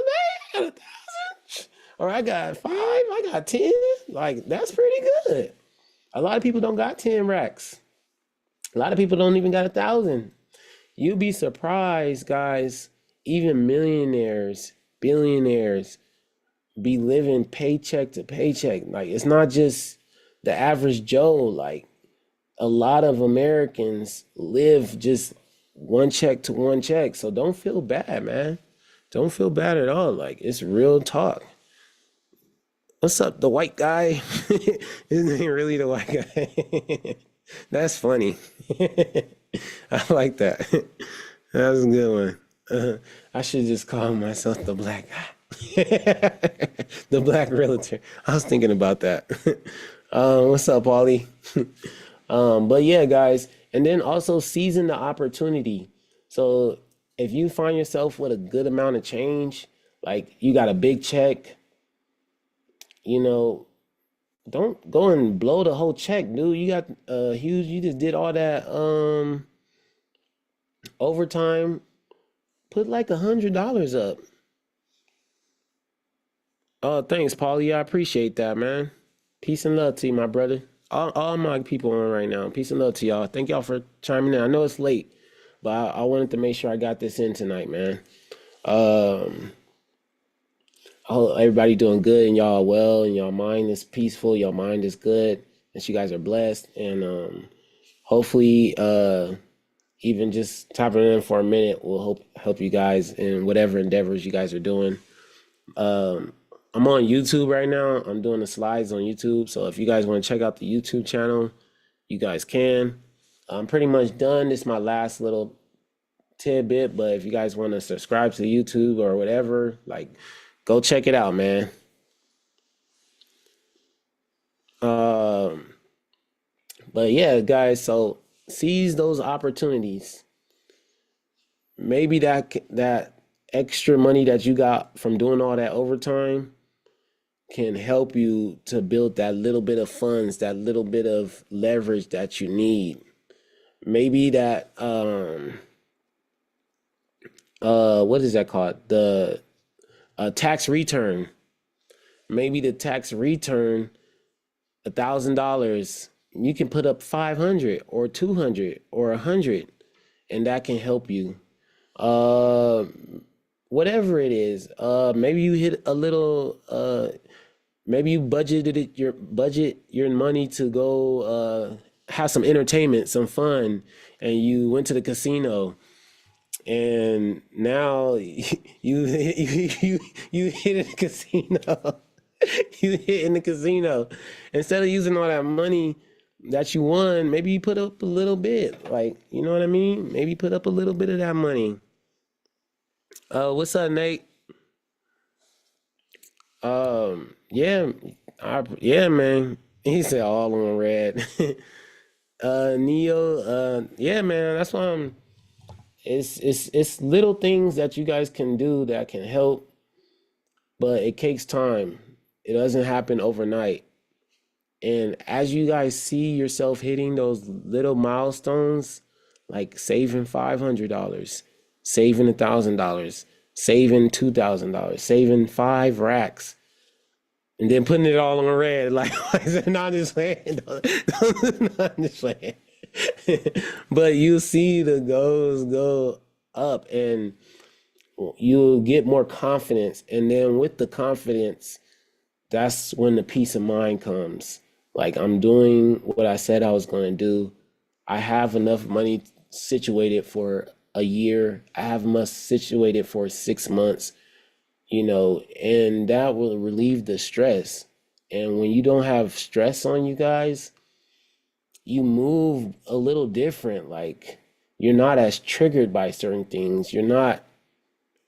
I got 1,000. Or I got 5, I got 10. Like, that's pretty good. A lot of people don't got 10 racks. A lot of people don't even got 1,000. You'll be surprised, guys. Even millionaires, billionaires be living paycheck to paycheck. Like, it's not just the average Joe. Like, a lot of Americans live just one check to one check. So don't feel bad, man. Don't feel bad at all. Like, it's real talk. What's up, the white guy? Isn't he really the white guy? That's funny. I like that. That was a good one. I should just call myself the black guy. The black realtor. I was thinking about that. What's up, Paulie? But yeah, guys, and then also seizing the opportunity. So if you find yourself with a good amount of change, like you got a big check, you know, don't go and blow the whole check, dude. You got huge, you just did all that overtime. Put like $100 up. Oh, thanks, Paulie. I appreciate that, man. Peace and love to you, my brother. All my people on right now. Peace and love to y'all. Thank y'all for chiming in. I know it's late, but I wanted to make sure I got this in tonight, man. Um, I hope everybody doing good and y'all are well and y'all mind is peaceful, your mind is good, and you guys are blessed. And hopefully, even just tapping in for a minute will help you guys in whatever endeavors you guys are doing. Um, I'm on YouTube right now. I'm doing the slides on YouTube. So if you guys want to check out the YouTube channel, you guys can. I'm pretty much done. This is my last little tidbit, but if you guys want to subscribe to YouTube or whatever, like go check it out, man. Um, but yeah, guys, so seize those opportunities. Maybe that extra money that you got from doing all that overtime can help you to build that little bit of funds, that little bit of leverage that you need. Maybe that what is that called? The tax return. Maybe the tax return $1,000, you can put up 500 or 200 or 100, and that can help you. Uh, Whatever it is. Maybe you hit a little. Maybe you budget your money to go have some entertainment, some fun, and you went to the casino, and now you hit in the casino. You hit in the casino. Instead of using all that money that you won, maybe you put up a little bit. Like, you know what I mean? Maybe put up a little bit of that money. What's up, Nate? Yeah, yeah, man. He said all on red. Neo, yeah, man. That's why I'm. It's little things that you guys can do that can help, but it takes time. It doesn't happen overnight. And as you guys see yourself hitting those little milestones, like saving $500, saving $1,000, saving $2,000, saving 5 racks, and then putting it all on red, like, not just playing, not just playing. But you see the goals go up, and you'll get more confidence, and then with the confidence, that's when the peace of mind comes. Like, I'm doing what I said I was going to do. I have enough money situated for a year. I have enough situated for 6 months, and that will relieve the stress. And when you don't have stress on you guys, you move a little different. Like, you're not as triggered by certain things. You're not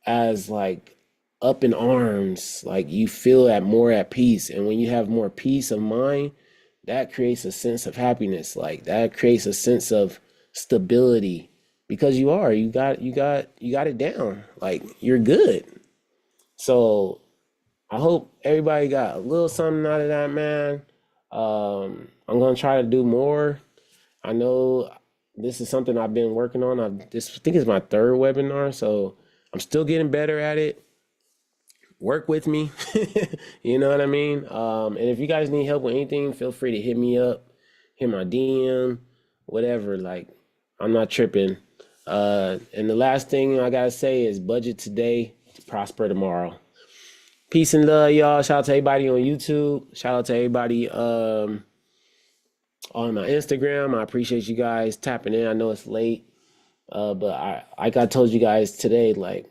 as like up in arms. Like, you feel more at peace. And when you have more peace of mind, that creates a sense of happiness. Like, that creates a sense of stability, because you got it down. Like, you're good. So I hope everybody got a little something out of that, man. I'm gonna try to do more. I know this is something I've been working on. I think it's my third webinar, so I'm still getting better at it. Work with me. You know what I mean? And if you guys need help with anything, feel free to hit me up, hit my DM, whatever. Like, I'm not tripping. And the last thing I gotta say is budget today to prosper tomorrow. Peace and love, y'all. Shout out to everybody on YouTube. Shout out to everybody on my Instagram. I appreciate you guys tapping in. I know it's late, but like I told you guys today, like,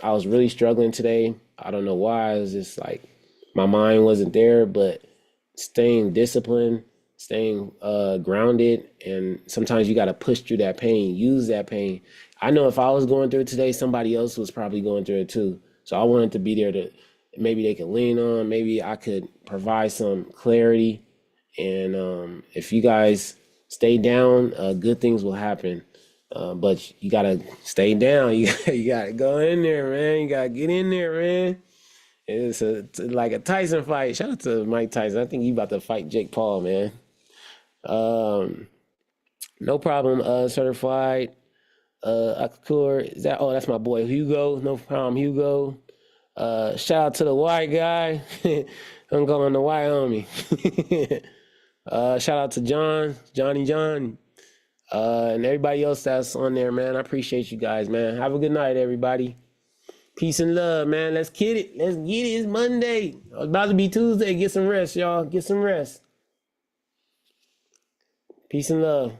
I was really struggling today. I don't know why. It was just like my mind wasn't there, but staying disciplined, staying grounded, and sometimes you got to push through that pain, use that pain. I know if I was going through it today, somebody else was probably going through it too. So I wanted to be there to maybe they can lean on. Maybe I could provide some clarity. And if you guys stay down, good things will happen. But you gotta stay down. You gotta go in there, man. You gotta get in there, man. It's like a Tyson fight. Shout out to Mike Tyson. I think he about to fight Jake Paul, man. Um, no problem. Certified. Akakur. Is that? Oh, that's my boy Hugo. No problem, Hugo. Shout out to the white guy. I'm going to Wyoming. Shout out to Johnny John, and everybody else that's on there, man. I appreciate you guys, man. Have a good night, everybody. Peace and love, man. Let's get it. Let's get it. It's Monday. It's about to be Tuesday. Get some rest, y'all. Get some rest. Peace and love.